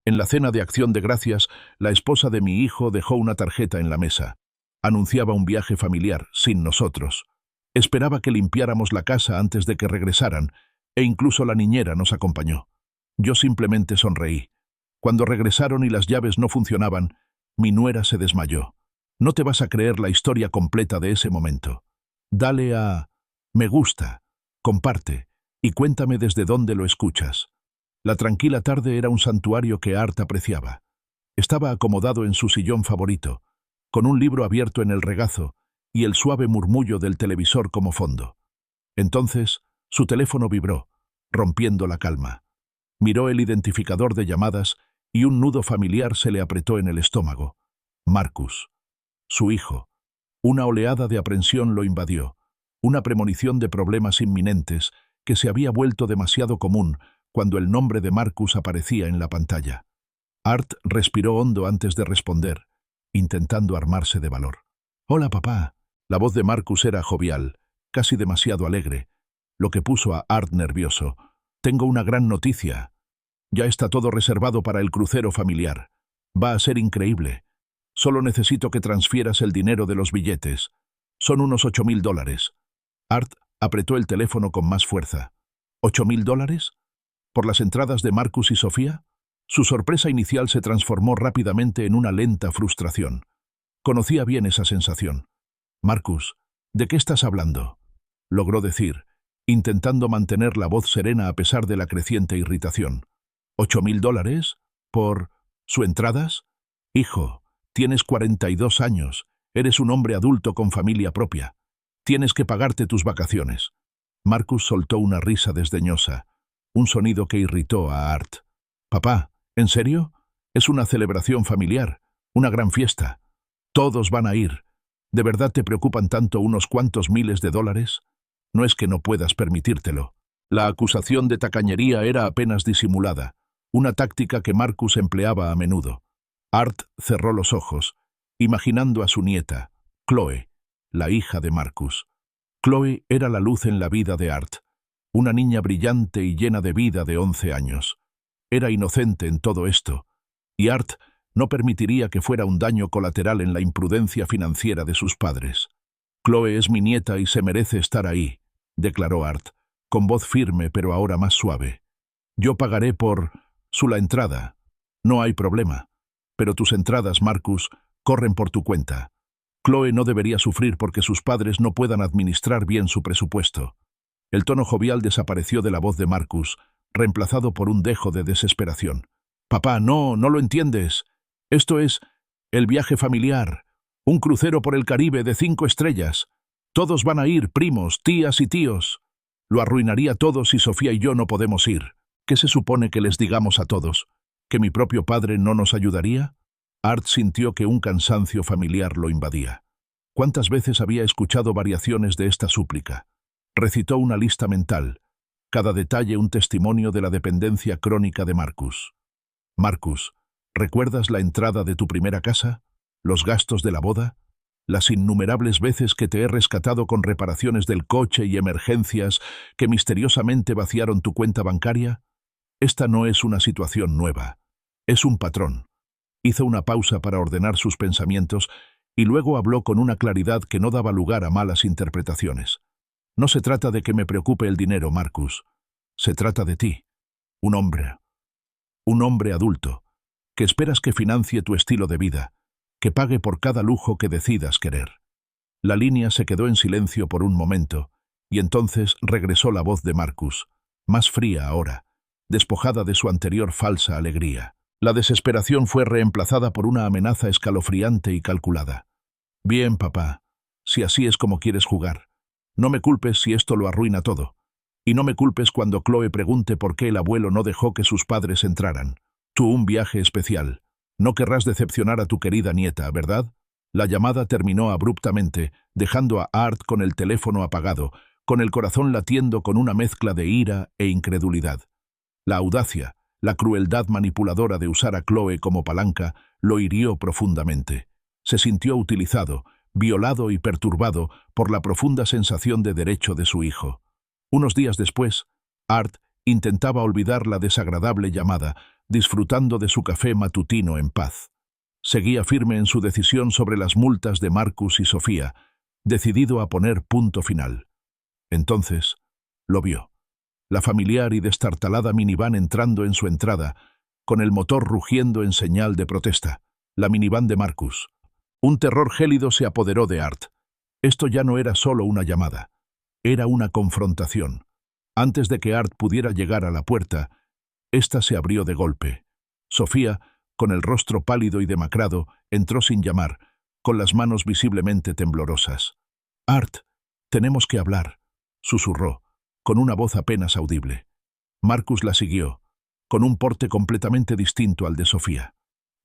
En la cena de Acción de Gracias, la esposa de mi hijo dejó una tarjeta en la mesa. Anunciaba un viaje familiar, sin nosotros. Esperaba que limpiáramos la casa antes de que regresaran, e incluso la niñera nos acompañó. Yo simplemente sonreí. Cuando regresaron y las llaves no funcionaban, mi nuera se desmayó. No te vas a creer la historia completa de ese momento. Dale a me gusta, comparte, y cuéntame desde dónde lo escuchas. La tranquila tarde era un santuario que Art apreciaba. Estaba acomodado en su sillón favorito, con un libro abierto en el regazo y el suave murmullo del televisor como fondo. Entonces, su teléfono vibró, rompiendo la calma. Miró el identificador de llamadas y un nudo familiar se le apretó en el estómago. Marcus. Su hijo. Una oleada de aprensión lo invadió, una premonición de problemas inminentes que se había vuelto demasiado común cuando el nombre de Marcus aparecía en la pantalla. Art respiró hondo antes de responder, intentando armarse de valor. «Hola, papá». La voz de Marcus era jovial, casi demasiado alegre, lo que puso a Art nervioso. «Tengo una gran noticia. Ya está todo reservado para el crucero familiar. Va a ser increíble. Solo necesito que transfieras el dinero de los billetes. Son unos $8.000. Art apretó el teléfono con más fuerza. ¿$8.000? ¿Por las entradas de Marcus y Sofía? Su sorpresa inicial se transformó rápidamente en una lenta frustración. Conocía bien esa sensación. «Marcus, ¿de qué estás hablando?», logró decir, intentando mantener la voz serena a pesar de la creciente irritación. $8.000? ¿Por sus entradas? Hijo, tienes 42 años, eres un hombre adulto con familia propia. Tienes que pagarte tus vacaciones. Marcus soltó una risa desdeñosa, un sonido que irritó a Art. «Papá, ¿en serio? Es una celebración familiar, una gran fiesta. Todos van a ir. ¿De verdad te preocupan tanto unos cuantos miles de dólares? No es que no puedas permitírtelo». La acusación de tacañería era apenas disimulada, una táctica que Marcus empleaba a menudo. Art cerró los ojos, imaginando a su nieta, Chloe, la hija de Marcus. Chloe era la luz en la vida de Art, una niña brillante y llena de vida de 11 años. Era inocente en todo esto, y Art no permitiría que fuera un daño colateral en la imprudencia financiera de sus padres. «Chloe es mi nieta y se merece estar ahí», declaró Art, con voz firme pero ahora más suave. «Yo pagaré por la entrada. No hay problema. Pero tus entradas, Marcus, corren por tu cuenta. Chloe no debería sufrir porque sus padres no puedan administrar bien su presupuesto». El tono jovial desapareció de la voz de Marcus, reemplazado por un dejo de desesperación. «Papá, no lo entiendes. Esto es el viaje familiar, un crucero por el Caribe de 5 estrellas. Todos van a ir, primos, tías y tíos. Lo arruinaría todo si Sofía y yo no podemos ir. ¿Qué se supone que les digamos a todos? ¿Que mi propio padre no nos ayudaría?» Art sintió que un cansancio familiar lo invadía. ¿Cuántas veces había escuchado variaciones de esta súplica? Recitó una lista mental, cada detalle un testimonio de la dependencia crónica de Marcus. «Marcus, ¿recuerdas la entrada de tu primera casa? ¿Los gastos de la boda? ¿Las innumerables veces que te he rescatado con reparaciones del coche y emergencias que misteriosamente vaciaron tu cuenta bancaria? Esta no es una situación nueva, es un patrón». Hizo una pausa para ordenar sus pensamientos y luego habló con una claridad que no daba lugar a malas interpretaciones. «No se trata de que me preocupe el dinero, Marcus. Se trata de ti, un hombre adulto, que esperas que financie tu estilo de vida, que pague por cada lujo que decidas querer». La línea se quedó en silencio por un momento, y entonces regresó la voz de Marcus, más fría ahora, despojada de su anterior falsa alegría. La desesperación fue reemplazada por una amenaza escalofriante y calculada. «Bien, papá, si así es como quieres jugar. No me culpes si esto lo arruina todo. Y no me culpes cuando Chloe pregunte por qué el abuelo no dejó que sus padres entraran. Tú un viaje especial. No querrás decepcionar a tu querida nieta, ¿verdad?» La llamada terminó abruptamente, dejando a Art con el teléfono apagado, con el corazón latiendo con una mezcla de ira e incredulidad. La audacia, la crueldad manipuladora de usar a Chloe como palanca, lo hirió profundamente. Se sintió utilizado, violado y perturbado por la profunda sensación de derecho de su hijo. Unos días después, Art Intentaba olvidar la desagradable llamada, disfrutando de su café matutino en paz. Seguía firme en su decisión sobre las multas de Marcus y Sofía, decidido a poner punto final. Entonces, lo vio. La familiar y destartalada minivan entrando en su entrada, con el motor rugiendo en señal de protesta. La minivan de Marcus. Un terror gélido se apoderó de Art. Esto ya no era solo una llamada. Era una confrontación. Antes de que Art pudiera llegar a la puerta, ésta se abrió de golpe. Sofía, con el rostro pálido y demacrado, entró sin llamar, con las manos visiblemente temblorosas. «Art, tenemos que hablar», susurró, con una voz apenas audible. Marcus la siguió, con un porte completamente distinto al de Sofía.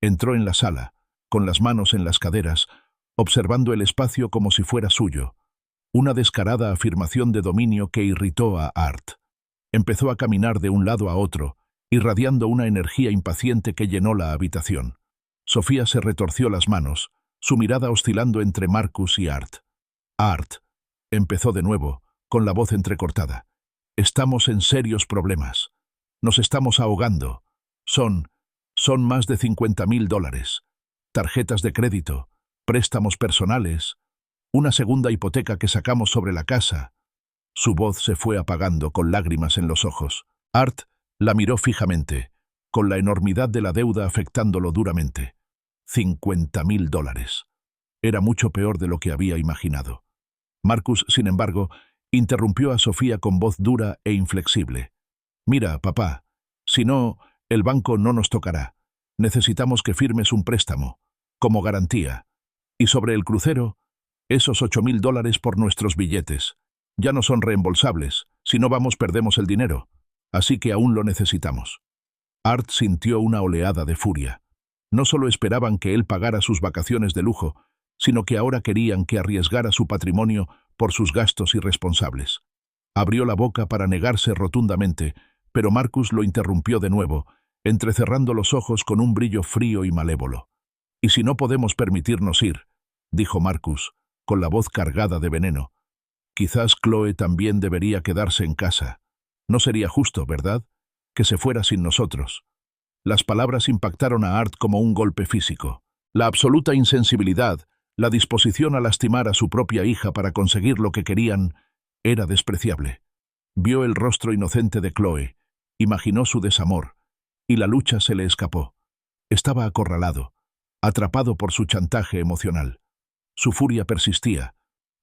Entró en la sala, con las manos en las caderas, observando el espacio como si fuera suyo. Una descarada afirmación de dominio que irritó a Art. Empezó a caminar de un lado a otro, irradiando una energía impaciente que llenó la habitación. Sofía se retorció las manos, su mirada oscilando entre Marcus y Art. «Art», empezó de nuevo, con la voz entrecortada. «Estamos en serios problemas. Nos estamos ahogando. Son más de $50.000. Tarjetas de crédito, préstamos personales, una segunda hipoteca que sacamos sobre la casa». Su voz se fue apagando con lágrimas en los ojos. Art la miró fijamente, con la enormidad de la deuda afectándolo duramente. $50.000. Era mucho peor de lo que había imaginado. Marcus, sin embargo, interrumpió a Sofía con voz dura e inflexible. «Mira, papá, si no, el banco no nos tocará. Necesitamos que firmes un préstamo, como garantía. Y sobre el crucero, esos $8.000 por nuestros billetes. Ya no son reembolsables. Si no vamos, perdemos el dinero. Así que aún lo necesitamos». Art sintió una oleada de furia. No solo esperaban que él pagara sus vacaciones de lujo, sino que ahora querían que arriesgara su patrimonio por sus gastos irresponsables. Abrió la boca para negarse rotundamente, pero Marcus lo interrumpió de nuevo, entrecerrando los ojos con un brillo frío y malévolo. «¿Y si no podemos permitirnos ir?», dijo Marcus, con la voz cargada de veneno. «Quizás Chloe también debería quedarse en casa. No sería justo, ¿verdad?, que se fuera sin nosotros». Las palabras impactaron a Art como un golpe físico. La absoluta insensibilidad, la disposición a lastimar a su propia hija para conseguir lo que querían, era despreciable. Vio el rostro inocente de Chloe, imaginó su desamor, y la lucha se le escapó. Estaba acorralado, atrapado por su chantaje emocional. Su furia persistía,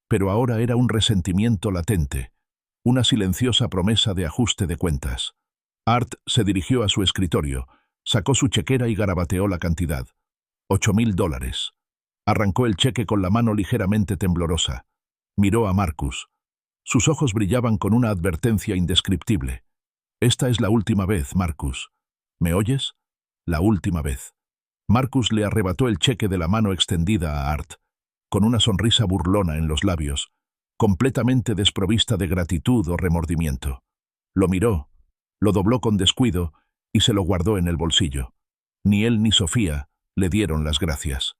pero ahora era un resentimiento latente, una silenciosa promesa de ajuste de cuentas. Art se dirigió a su escritorio, sacó su chequera y garabateó la cantidad. $8.000. Arrancó el cheque con la mano ligeramente temblorosa. Miró a Marcus. Sus ojos brillaban con una advertencia indescriptible. «Esta es la última vez, Marcus. ¿Me oyes? La última vez». Marcus le arrebató el cheque de la mano extendida a Art, con una sonrisa burlona en los labios, completamente desprovista de gratitud o remordimiento. Lo miró, lo dobló con descuido y se lo guardó en el bolsillo. Ni él ni Sofía le dieron las gracias.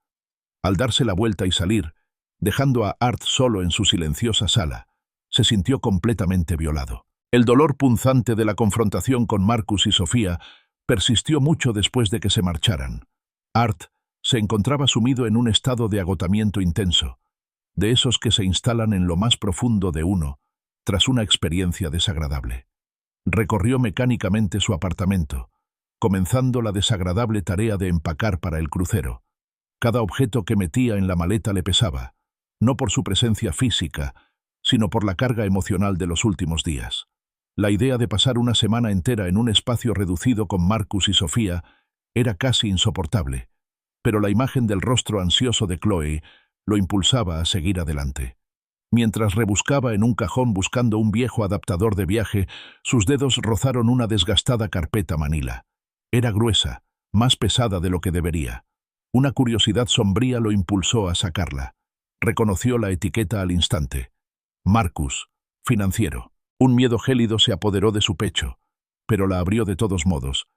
Al darse la vuelta y salir, dejando a Art solo en su silenciosa sala, se sintió completamente violado. El dolor punzante de la confrontación con Marcus y Sofía persistió mucho después de que se marcharan. Art se encontraba sumido en un estado de agotamiento intenso, de esos que se instalan en lo más profundo de uno, tras una experiencia desagradable. Recorrió mecánicamente su apartamento, comenzando la desagradable tarea de empacar para el crucero. Cada objeto que metía en la maleta le pesaba, no por su presencia física, sino por la carga emocional de los últimos días. La idea de pasar una semana entera en un espacio reducido con Marcus y Sofía era casi insoportable, pero la imagen del rostro ansioso de Chloe lo impulsaba a seguir adelante. Mientras rebuscaba en un cajón buscando un viejo adaptador de viaje, sus dedos rozaron una desgastada carpeta manila. Era gruesa, más pesada de lo que debería. Una curiosidad sombría lo impulsó a sacarla. Reconoció la etiqueta al instante. Marcus, financiero. Un miedo gélido se apoderó de su pecho, pero la abrió de todos modos,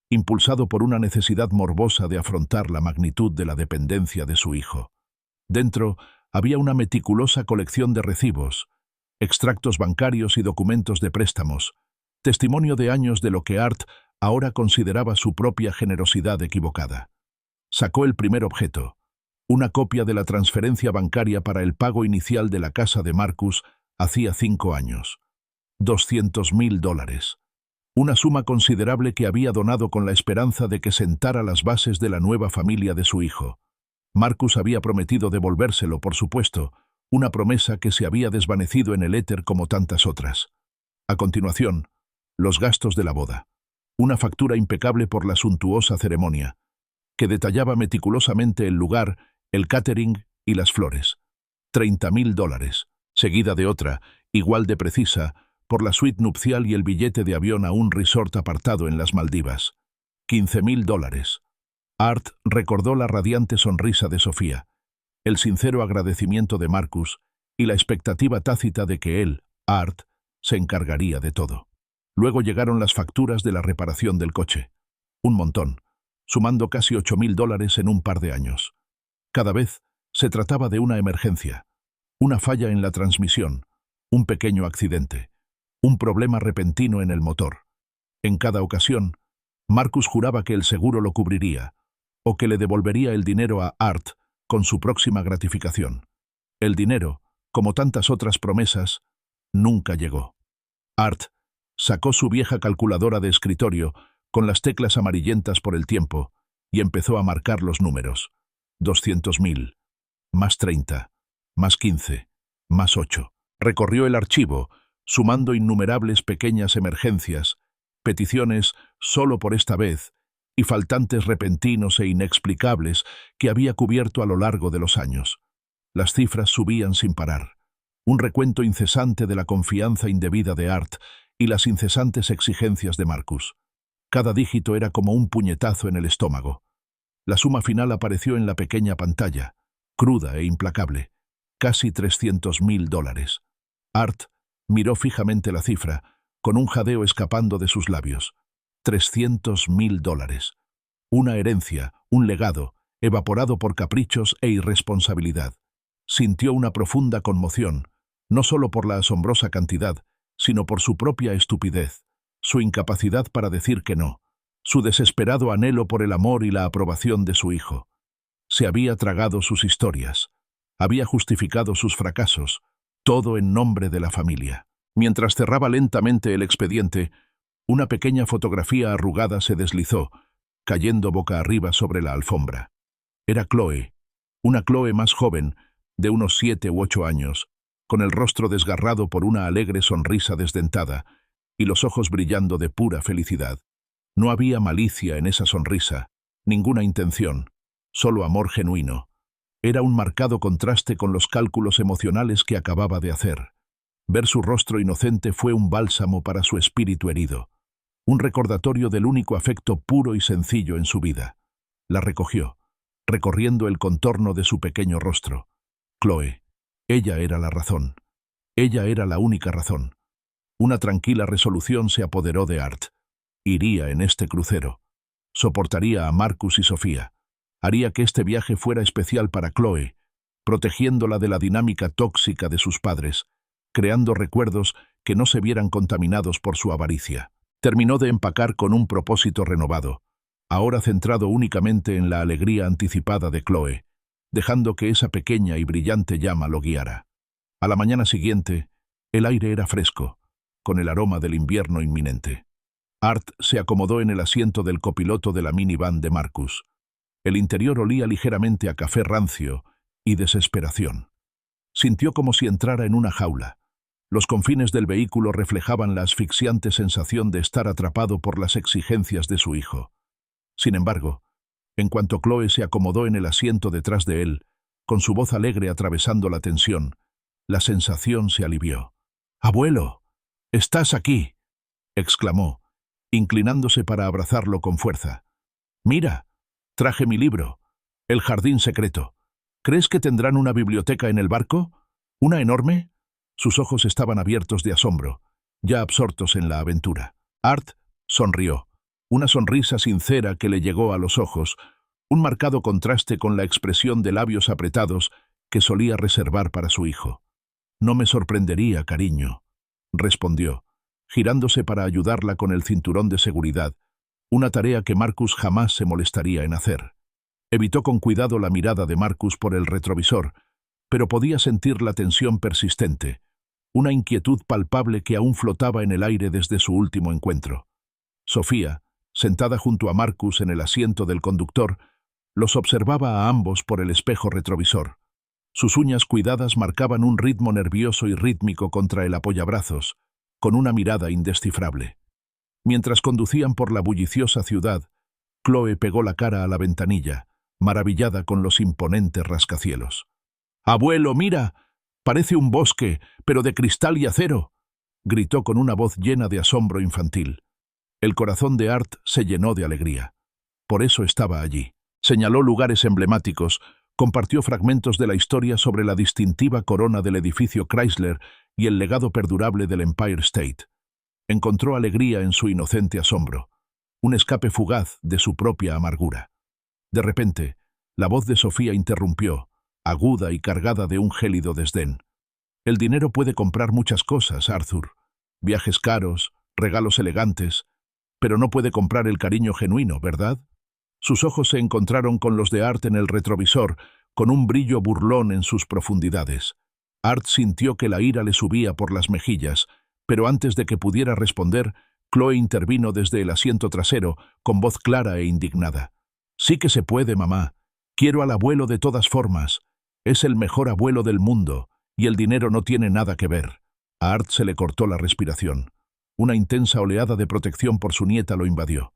impulsado por una necesidad morbosa de afrontar la magnitud de la dependencia de su hijo. Dentro había una meticulosa colección de recibos, extractos bancarios y documentos de préstamos, testimonio de años de lo que Art ahora consideraba su propia generosidad equivocada. Sacó el primer objeto, una copia de la transferencia bancaria para el pago inicial de la casa de Marcus hacía 5 años. $200.000. Una suma considerable que había donado con la esperanza de que sentara las bases de la nueva familia de su hijo. Marcus había prometido devolvérselo, por supuesto, una promesa que se había desvanecido en el éter como tantas otras. A continuación, los gastos de la boda. Una factura impecable por la suntuosa ceremonia, que detallaba meticulosamente el lugar, el catering y las flores. $30.000, seguida de otra, igual de precisa, por la suite nupcial y el billete de avión a un resort apartado en las Maldivas. $15.000. Art recordó la radiante sonrisa de Sofía, el sincero agradecimiento de Marcus y la expectativa tácita de que él, Art, se encargaría de todo. Luego llegaron las facturas de la reparación del coche. Un montón, sumando casi $8.000 en un par de años. Cada vez se trataba de una emergencia, una falla en la transmisión, un pequeño accidente, un problema repentino en el motor. En cada ocasión, Marcus juraba que el seguro lo cubriría, o que le devolvería el dinero a Art con su próxima gratificación. El dinero, como tantas otras promesas, nunca llegó. Art sacó su vieja calculadora de escritorio con las teclas amarillentas por el tiempo y empezó a marcar los números. 200.000, más 30, más 15, más 8. Recorrió el archivo, sumando innumerables pequeñas emergencias, peticiones solo por esta vez y faltantes repentinos e inexplicables que había cubierto a lo largo de los años. Las cifras subían sin parar. Un recuento incesante de la confianza indebida de Art y las incesantes exigencias de Marcus. Cada dígito era como un puñetazo en el estómago. La suma final apareció en la pequeña pantalla, cruda e implacable. Casi $300.000. Art miró fijamente la cifra, con un jadeo escapando de sus labios. $300.000. Una herencia, un legado, evaporado por caprichos e irresponsabilidad. Sintió una profunda conmoción, no solo por la asombrosa cantidad, sino por su propia estupidez, su incapacidad para decir que no, su desesperado anhelo por el amor y la aprobación de su hijo. Se había tragado sus historias, había justificado sus fracasos, todo en nombre de la familia. Mientras cerraba lentamente el expediente, una pequeña fotografía arrugada se deslizó, cayendo boca arriba sobre la alfombra. Era Chloe, una Chloe más joven, de unos 7 u 8 años, con el rostro desgarrado por una alegre sonrisa desdentada y los ojos brillando de pura felicidad. No había malicia en esa sonrisa, ninguna intención, solo amor genuino. Era un marcado contraste con los cálculos emocionales que acababa de hacer. Ver su rostro inocente fue un bálsamo para su espíritu herido, un recordatorio del único afecto puro y sencillo en su vida. La recogió, recorriendo el contorno de su pequeño rostro. Chloe, ella era la razón. Ella era la única razón. Una tranquila resolución se apoderó de Art. Iría en este crucero. Soportaría a Marcus y Sofía. Haría que este viaje fuera especial para Chloe, protegiéndola de la dinámica tóxica de sus padres, creando recuerdos que no se vieran contaminados por su avaricia. Terminó de empacar con un propósito renovado, ahora centrado únicamente en la alegría anticipada de Chloe, dejando que esa pequeña y brillante llama lo guiara. A la mañana siguiente, el aire era fresco, con el aroma del invierno inminente. Art se acomodó en el asiento del copiloto de la minivan de Marcus. El interior olía ligeramente a café rancio y desesperación. Sintió como si entrara en una jaula. Los confines del vehículo reflejaban la asfixiante sensación de estar atrapado por las exigencias de su hijo. Sin embargo, en cuanto Chloe se acomodó en el asiento detrás de él, con su voz alegre atravesando la tensión, la sensación se alivió. «¡Abuelo! ¡Estás aquí!», exclamó, inclinándose para abrazarlo con fuerza. «Mira, traje mi libro, El jardín secreto. ¿Crees que tendrán una biblioteca en el barco? ¿Una enorme?». Sus ojos estaban abiertos de asombro, ya absortos en la aventura. Art sonrió, una sonrisa sincera que le llegó a los ojos, un marcado contraste con la expresión de labios apretados que solía reservar para su hijo. «No me sorprendería, cariño», respondió, girándose para ayudarla con el cinturón de seguridad, una tarea que Marcus jamás se molestaría en hacer. Evitó con cuidado la mirada de Marcus por el retrovisor, pero podía sentir la tensión persistente, una inquietud palpable que aún flotaba en el aire desde su último encuentro. Sofía, sentada junto a Marcus en el asiento del conductor, los observaba a ambos por el espejo retrovisor. Sus uñas cuidadas marcaban un ritmo nervioso y rítmico contra el apoyabrazos, con una mirada indescifrable. Mientras conducían por la bulliciosa ciudad, Chloe pegó la cara a la ventanilla, maravillada con los imponentes rascacielos. «¡Abuelo, mira! Parece un bosque, pero de cristal y acero», gritó con una voz llena de asombro infantil. El corazón de Art se llenó de alegría. Por eso estaba allí. Señaló lugares emblemáticos, compartió fragmentos de la historia sobre la distintiva corona del edificio Chrysler y el legado perdurable del Empire State. Encontró alegría en su inocente asombro, un escape fugaz de su propia amargura. De repente, la voz de Sofía interrumpió, aguda y cargada de un gélido desdén. «El dinero puede comprar muchas cosas, Arthur. Viajes caros, regalos elegantes, pero no puede comprar el cariño genuino, ¿verdad?». Sus ojos se encontraron con los de Art en el retrovisor, con un brillo burlón en sus profundidades. Art sintió que la ira le subía por las mejillas, pero antes de que pudiera responder, Chloe intervino desde el asiento trasero, con voz clara e indignada. «Sí que se puede, mamá. Quiero al abuelo de todas formas. Es el mejor abuelo del mundo, y el dinero no tiene nada que ver». A Art se le cortó la respiración. Una intensa oleada de protección por su nieta lo invadió.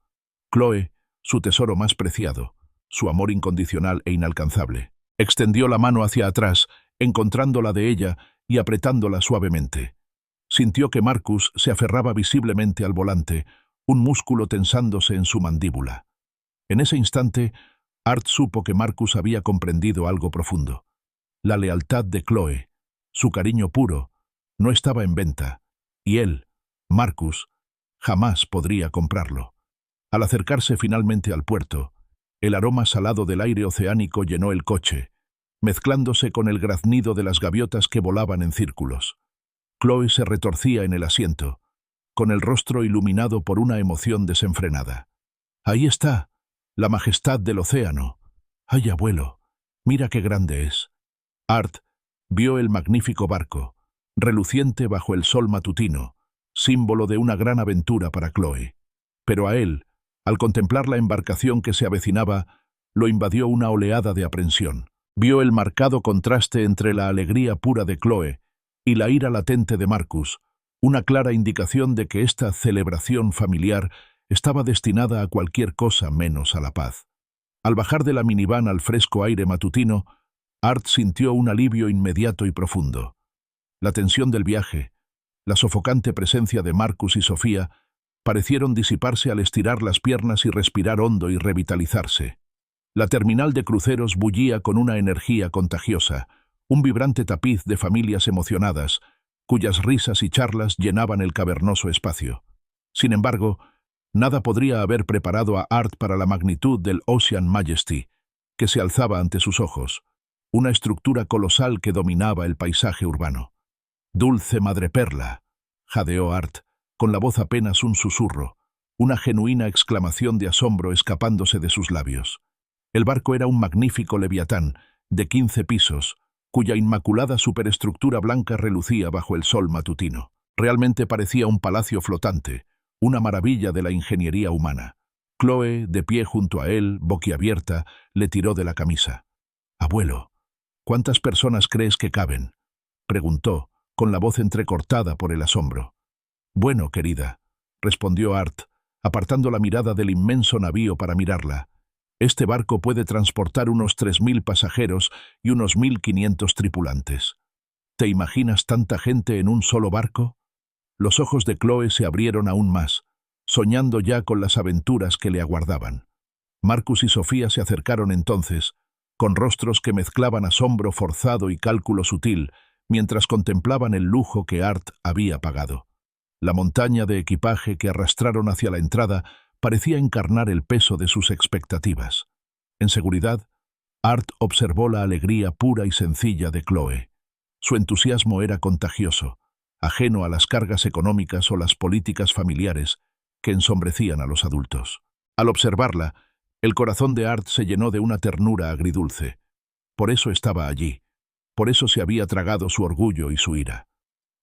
Chloe, su tesoro más preciado, su amor incondicional e inalcanzable, extendió la mano hacia atrás, encontrándola de ella y apretándola suavemente. Sintió que Marcus se aferraba visiblemente al volante, un músculo tensándose en su mandíbula. En ese instante, Art supo que Marcus había comprendido algo profundo. La lealtad de Chloe, su cariño puro, no estaba en venta, y él, Marcus, jamás podría comprarlo. Al acercarse finalmente al puerto, el aroma salado del aire oceánico llenó el coche, mezclándose con el graznido de las gaviotas que volaban en círculos. Chloe se retorcía en el asiento, con el rostro iluminado por una emoción desenfrenada. «Ahí está, la majestad del océano. ¡Ay, abuelo! Mira qué grande es». Art vio el magnífico barco, reluciente bajo el sol matutino, símbolo de una gran aventura para Chloe. Pero a él, al contemplar la embarcación que se avecinaba, lo invadió una oleada de aprensión. Vio el marcado contraste entre la alegría pura de Chloe y la ira latente de Marcus, una clara indicación de que esta celebración familiar estaba destinada a cualquier cosa menos a la paz. Al bajar de la minivan al fresco aire matutino, Art sintió un alivio inmediato y profundo. La tensión del viaje, la sofocante presencia de Marcus y Sofía, parecieron disiparse al estirar las piernas y respirar hondo y revitalizarse. La terminal de cruceros bullía con una energía contagiosa, un vibrante tapiz de familias emocionadas, cuyas risas y charlas llenaban el cavernoso espacio. Sin embargo, nada podría haber preparado a Art para la magnitud del Ocean Majesty, que se alzaba ante sus ojos, una estructura colosal que dominaba el paisaje urbano. «Dulce madreperla», jadeó Art, con la voz apenas un susurro, una genuina exclamación de asombro escapándose de sus labios. El barco era un magnífico leviatán, de 15 pisos, cuya inmaculada superestructura blanca relucía bajo el sol matutino. Realmente parecía un palacio flotante, una maravilla de la ingeniería humana. Chloe, de pie junto a él, boquiabierta, le tiró de la camisa. «Abuelo, ¿cuántas personas crees que caben?», preguntó, con la voz entrecortada por el asombro. «Bueno, querida», respondió Art, apartando la mirada del inmenso navío para mirarla. «Este barco puede transportar unos 3.000 pasajeros y unos 1.500 tripulantes. ¿Te imaginas tanta gente en un solo barco?». Los ojos de Chloe se abrieron aún más, soñando ya con las aventuras que le aguardaban. Marcus y Sofía se acercaron entonces, con rostros que mezclaban asombro forzado y cálculo sutil, mientras contemplaban el lujo que Art había pagado. La montaña de equipaje que arrastraron hacia la entrada parecía encarnar el peso de sus expectativas. En seguridad, Art observó la alegría pura y sencilla de Chloe. Su entusiasmo era contagioso. ajeno a las cargas económicas o las políticas familiares que ensombrecían a los adultos. Al observarla, el corazón de Art se llenó de una ternura agridulce. Por eso estaba allí. Por eso se había tragado su orgullo y su ira.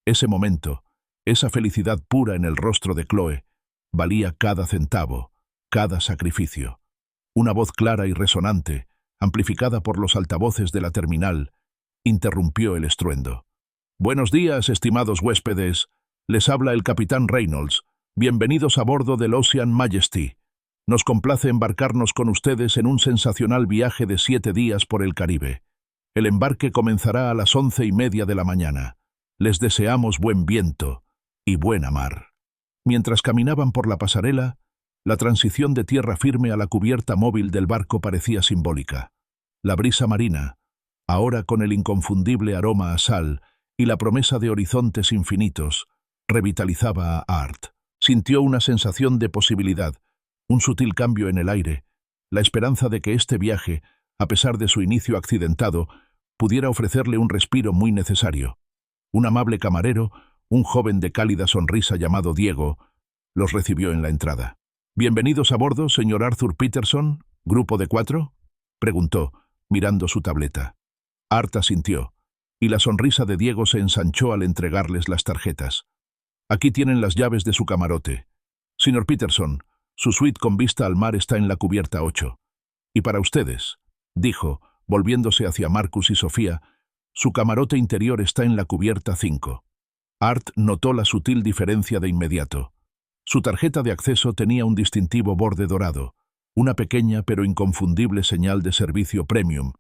Ese momento, esa felicidad pura en el rostro de Chloe, valía cada centavo, cada sacrificio. Una voz clara y resonante, amplificada por los altavoces de la terminal, interrumpió el estruendo. «Buenos días, estimados huéspedes. Les habla el capitán Reynolds. Bienvenidos a bordo del Ocean Majesty. Nos complace embarcarnos con ustedes en un sensacional viaje de 7 días por el Caribe. El embarque comenzará a las 11:30 de la mañana. Les deseamos buen viento y buena mar». Mientras caminaban por la pasarela, la transición de tierra firme a la cubierta móvil del barco parecía simbólica. La brisa marina, ahora con el inconfundible aroma a sal y la promesa de horizontes infinitos, revitalizaba a Art. Sintió una sensación de posibilidad, un sutil cambio en el aire, la esperanza de que este viaje, a pesar de su inicio accidentado, pudiera ofrecerle un respiro muy necesario. Un amable camarero, un joven de cálida sonrisa llamado Diego, los recibió en la entrada. «¿Bienvenidos a bordo, señor Arthur Peterson, grupo de 4?» preguntó, mirando su tableta. Art asintió, y la sonrisa de Diego se ensanchó al entregarles las tarjetas. «Aquí tienen las llaves de su camarote. Señor Peterson, su suite con vista al mar está en la cubierta 8. Y para ustedes», dijo, volviéndose hacia Marcus y Sofía, «su camarote interior está en la cubierta 5. Art notó la sutil diferencia de inmediato. Su tarjeta de acceso tenía un distintivo borde dorado, una pequeña pero inconfundible señal de servicio premium,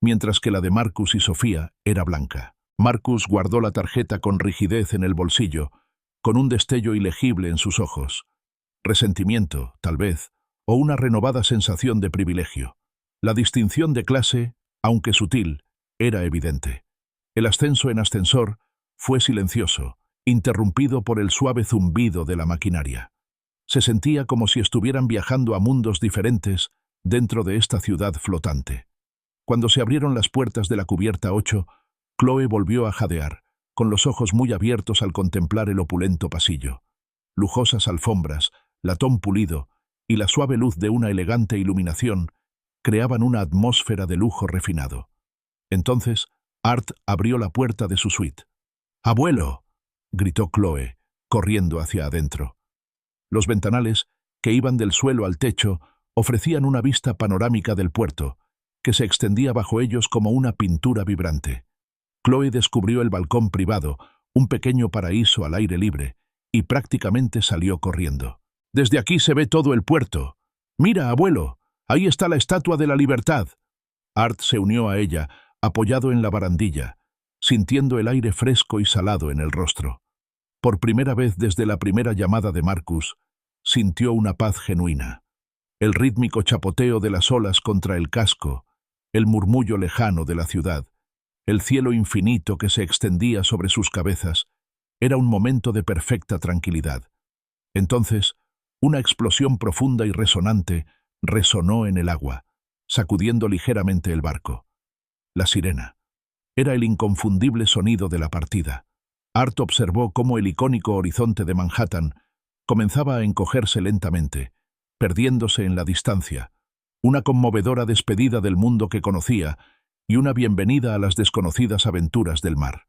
mientras que la de Marcus y Sofía era blanca. Marcus guardó la tarjeta con rigidez en el bolsillo, con un destello ilegible en sus ojos. Resentimiento, tal vez, o una renovada sensación de privilegio. La distinción de clase, aunque sutil, era evidente. El ascenso en ascensor fue silencioso, interrumpido por el suave zumbido de la maquinaria. Se sentía como si estuvieran viajando a mundos diferentes dentro de esta ciudad flotante. Cuando se abrieron las puertas de la cubierta 8, Chloe volvió a jadear, con los ojos muy abiertos al contemplar el opulento pasillo. Lujosas alfombras, latón pulido y la suave luz de una elegante iluminación creaban una atmósfera de lujo refinado. Entonces, Art abrió la puerta de su suite. «¡Abuelo!», gritó Chloe, corriendo hacia adentro. Los ventanales, que iban del suelo al techo, ofrecían una vista panorámica del puerto, que se extendía bajo ellos como una pintura vibrante. Chloe descubrió el balcón privado, un pequeño paraíso al aire libre, y prácticamente salió corriendo. «Desde aquí se ve todo el puerto. Mira, abuelo, ahí está la Estatua de la Libertad». Art se unió a ella, apoyado en la barandilla, sintiendo el aire fresco y salado en el rostro. Por primera vez desde la primera llamada de Marcus, sintió una paz genuina. El rítmico chapoteo de las olas contra el casco, el murmullo lejano de la ciudad, el cielo infinito que se extendía sobre sus cabezas, era un momento de perfecta tranquilidad. Entonces, una explosión profunda y resonante resonó en el agua, sacudiendo ligeramente el barco. La sirena. Era el inconfundible sonido de la partida. Art observó cómo el icónico horizonte de Manhattan comenzaba a encogerse lentamente, perdiéndose en la distancia, una conmovedora despedida del mundo que conocía y una bienvenida a las desconocidas aventuras del mar.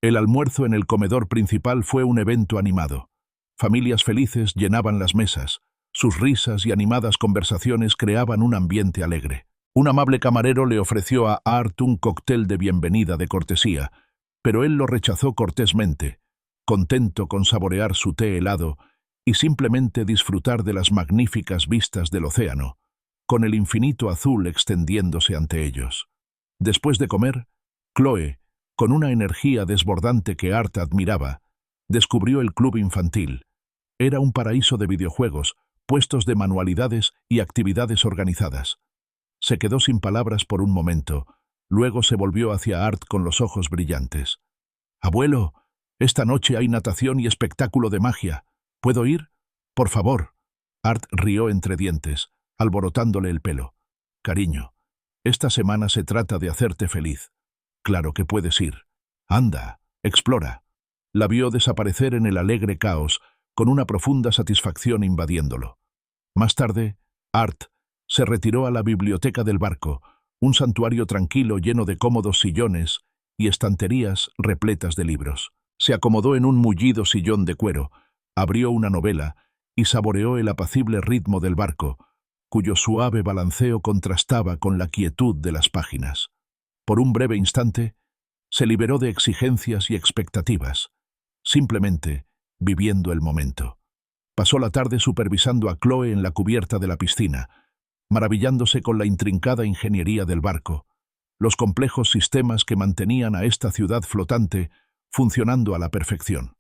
El almuerzo en el comedor principal fue un evento animado. Familias felices llenaban las mesas, sus risas y animadas conversaciones creaban un ambiente alegre. Un amable camarero le ofreció a Art un cóctel de bienvenida de cortesía, pero él lo rechazó cortésmente, contento con saborear su té helado y simplemente disfrutar de las magníficas vistas del océano, con el infinito azul extendiéndose ante ellos. Después de comer, Chloe, con una energía desbordante que Art admiraba, descubrió el club infantil. Era un paraíso de videojuegos, puestos de manualidades y actividades organizadas. Se quedó sin palabras por un momento, luego se volvió hacia Art con los ojos brillantes. «Abuelo, esta noche hay natación y espectáculo de magia. ¿Puedo ir? Por favor». Art rió entre dientes, alborotándole el pelo. «Cariño, esta semana se trata de hacerte feliz. Claro que puedes ir. Anda, explora». La vio desaparecer en el alegre caos, con una profunda satisfacción invadiéndolo. Más tarde, Art se retiró a la biblioteca del barco, un santuario tranquilo lleno de cómodos sillones y estanterías repletas de libros. Se acomodó en un mullido sillón de cuero, abrió una novela y saboreó el apacible ritmo del barco, cuyo suave balanceo contrastaba con la quietud de las páginas. Por un breve instante, se liberó de exigencias y expectativas, simplemente viviendo el momento. Pasó la tarde supervisando a Chloe en la cubierta de la piscina, maravillándose con la intrincada ingeniería del barco, los complejos sistemas que mantenían a esta ciudad flotante funcionando a la perfección.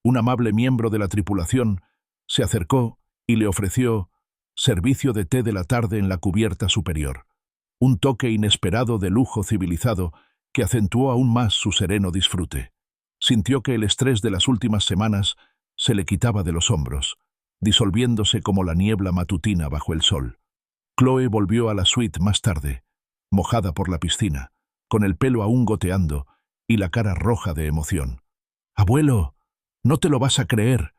Un amable miembro de la tripulación se acercó y le ofreció servicio de té de la tarde en la cubierta superior, un toque inesperado de lujo civilizado que acentuó aún más su sereno disfrute. Sintió que el estrés de las últimas semanas se le quitaba de los hombros, disolviéndose como la niebla matutina bajo el sol. Chloe volvió a la suite más tarde, mojada por la piscina, con el pelo aún goteando y la cara roja de emoción. «Abuelo, no te lo vas a creer.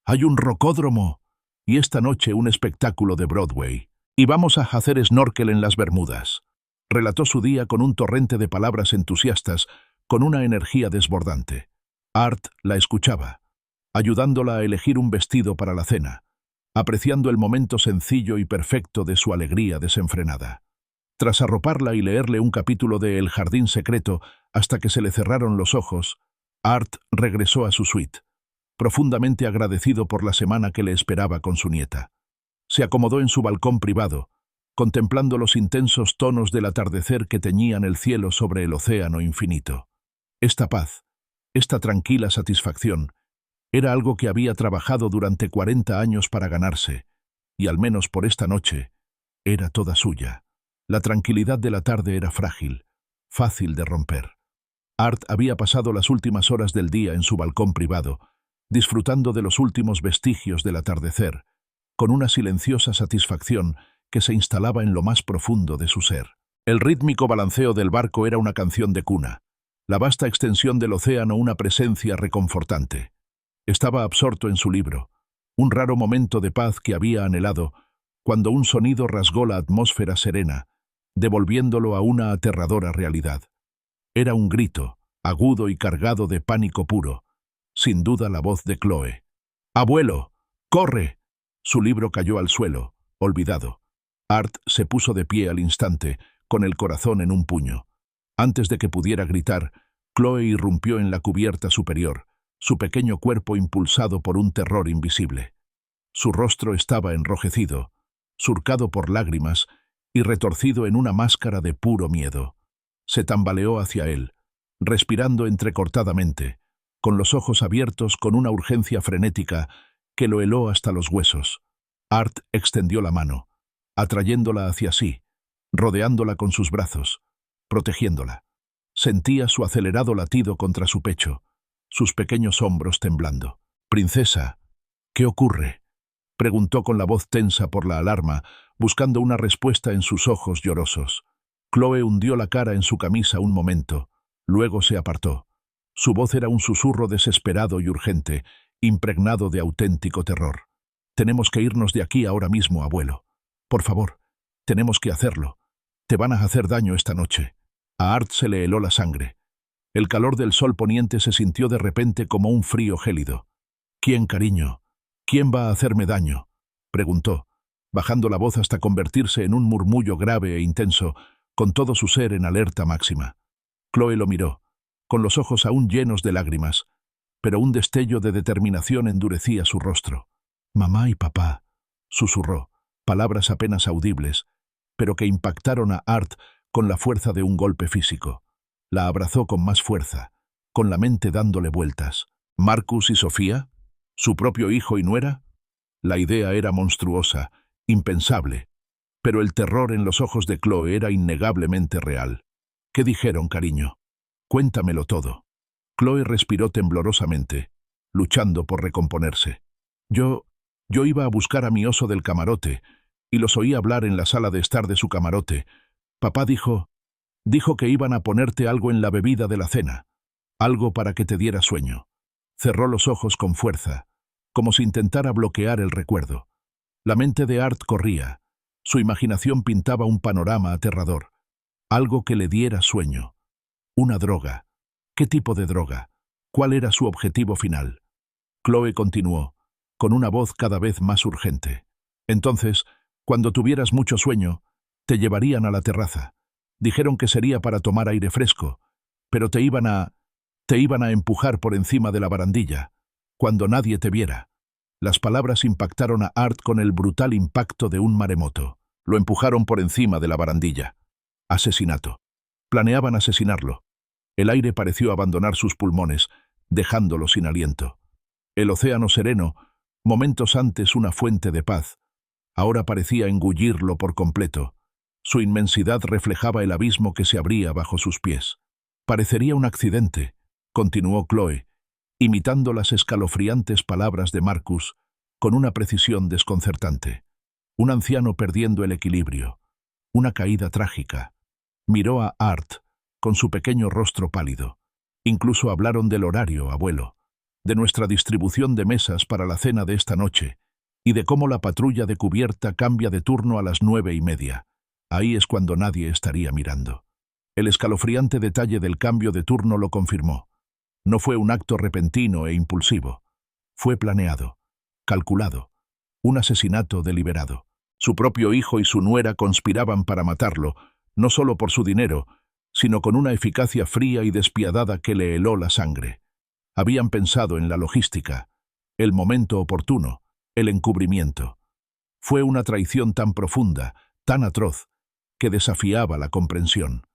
Hay un rocódromo y esta noche un espectáculo de Broadway. Y vamos a hacer snorkel en las Bermudas», relató su día con un torrente de palabras entusiastas, con una energía desbordante. Art la escuchaba, ayudándola a elegir un vestido para la cena, apreciando el momento sencillo y perfecto de su alegría desenfrenada. Tras arroparla y leerle un capítulo de El jardín secreto hasta que se le cerraron los ojos, Art regresó a su suite, profundamente agradecido por la semana que le esperaba con su nieta. Se acomodó en su balcón privado, contemplando los intensos tonos del atardecer que teñían el cielo sobre el océano infinito. Esta paz, esta tranquila satisfacción, era algo que había trabajado durante 40 años para ganarse, y al menos por esta noche, era toda suya. La tranquilidad de la tarde era frágil, fácil de romper. Art había pasado las últimas horas del día en su balcón privado, disfrutando de los últimos vestigios del atardecer, con una silenciosa satisfacción que se instalaba en lo más profundo de su ser. El rítmico balanceo del barco era una canción de cuna, la vasta extensión del océano una presencia reconfortante. Estaba absorto en su libro, un raro momento de paz que había anhelado, cuando un sonido rasgó la atmósfera serena, devolviéndolo a una aterradora realidad. Era un grito, agudo y cargado de pánico puro, sin duda la voz de Chloe. «¡Abuelo! ¡Corre!». Su libro cayó al suelo, olvidado. Art se puso de pie al instante, con el corazón en un puño. Antes de que pudiera gritar, Chloe irrumpió en la cubierta superior, su pequeño cuerpo impulsado por un terror invisible. Su rostro estaba enrojecido, surcado por lágrimas y retorcido en una máscara de puro miedo. Se tambaleó hacia él, respirando entrecortadamente, con los ojos abiertos con una urgencia frenética que lo heló hasta los huesos. Art extendió la mano, atrayéndola hacia sí, rodeándola con sus brazos, protegiéndola. Sentía su acelerado latido contra su pecho, sus pequeños hombros temblando. «Princesa, ¿qué ocurre?», preguntó con la voz tensa por la alarma, buscando una respuesta en sus ojos llorosos. Chloe hundió la cara en su camisa un momento, luego se apartó. Su voz era un susurro desesperado y urgente, impregnado de auténtico terror. «Tenemos que irnos de aquí ahora mismo, abuelo. Por favor, tenemos que hacerlo. Te van a hacer daño esta noche». A Art se le heló la sangre. El calor del sol poniente se sintió de repente como un frío gélido. «¿Quién, cariño? ¿Quién va a hacerme daño?», preguntó, bajando la voz hasta convertirse en un murmullo grave e intenso, con todo su ser en alerta máxima. Chloe lo miró, con los ojos aún llenos de lágrimas, pero un destello de determinación endurecía su rostro. «Mamá y papá», susurró, palabras apenas audibles, pero que impactaron a Art con la fuerza de un golpe físico. La abrazó con más fuerza, con la mente dándole vueltas. ¿Marcus y Sofía? ¿Su propio hijo y nuera? La idea era monstruosa, impensable, pero el terror en los ojos de Chloe era innegablemente real. «¿Qué dijeron, cariño? Cuéntamelo todo». Chloe respiró temblorosamente, luchando por recomponerse. Yo iba a buscar a mi oso del camarote, y los oí hablar en la sala de estar de su camarote. Papá dijo que iban a ponerte algo en la bebida de la cena, algo para que te diera sueño. Cerró los ojos con fuerza, como si intentara bloquear el recuerdo. La mente de Art corría. Su imaginación pintaba un panorama aterrador. Algo que le diera sueño. Una droga. ¿Qué tipo de droga? ¿Cuál era su objetivo final? Chloe continuó, con una voz cada vez más urgente. Entonces, cuando tuvieras mucho sueño, te llevarían a la terraza. Dijeron que sería para tomar aire fresco, pero te iban a empujar por encima de la barandilla, cuando nadie te viera. Las palabras impactaron a Art con el brutal impacto de un maremoto. Lo empujaron por encima de la barandilla. Asesinato. Planeaban asesinarlo. El aire pareció abandonar sus pulmones, dejándolo sin aliento. El océano sereno, momentos antes una fuente de paz, ahora parecía engullirlo por completo. Su inmensidad reflejaba el abismo que se abría bajo sus pies. Parecería un accidente, continuó Chloe, imitando las escalofriantes palabras de Marcus con una precisión desconcertante. Un anciano perdiendo el equilibrio. Una caída trágica. Miró a Art con su pequeño rostro pálido. Incluso hablaron del horario, abuelo, de nuestra distribución de mesas para la cena de esta noche y de cómo la patrulla de cubierta cambia de turno a las 9:30. Ahí es cuando nadie estaría mirando. El escalofriante detalle del cambio de turno lo confirmó. No fue un acto repentino e impulsivo. Fue planeado, calculado, un asesinato deliberado. Su propio hijo y su nuera conspiraban para matarlo, no solo por su dinero, sino con una eficacia fría y despiadada que le heló la sangre. Habían pensado en la logística, el momento oportuno, el encubrimiento. Fue una traición tan profunda, tan atroz, que desafiaba la comprensión.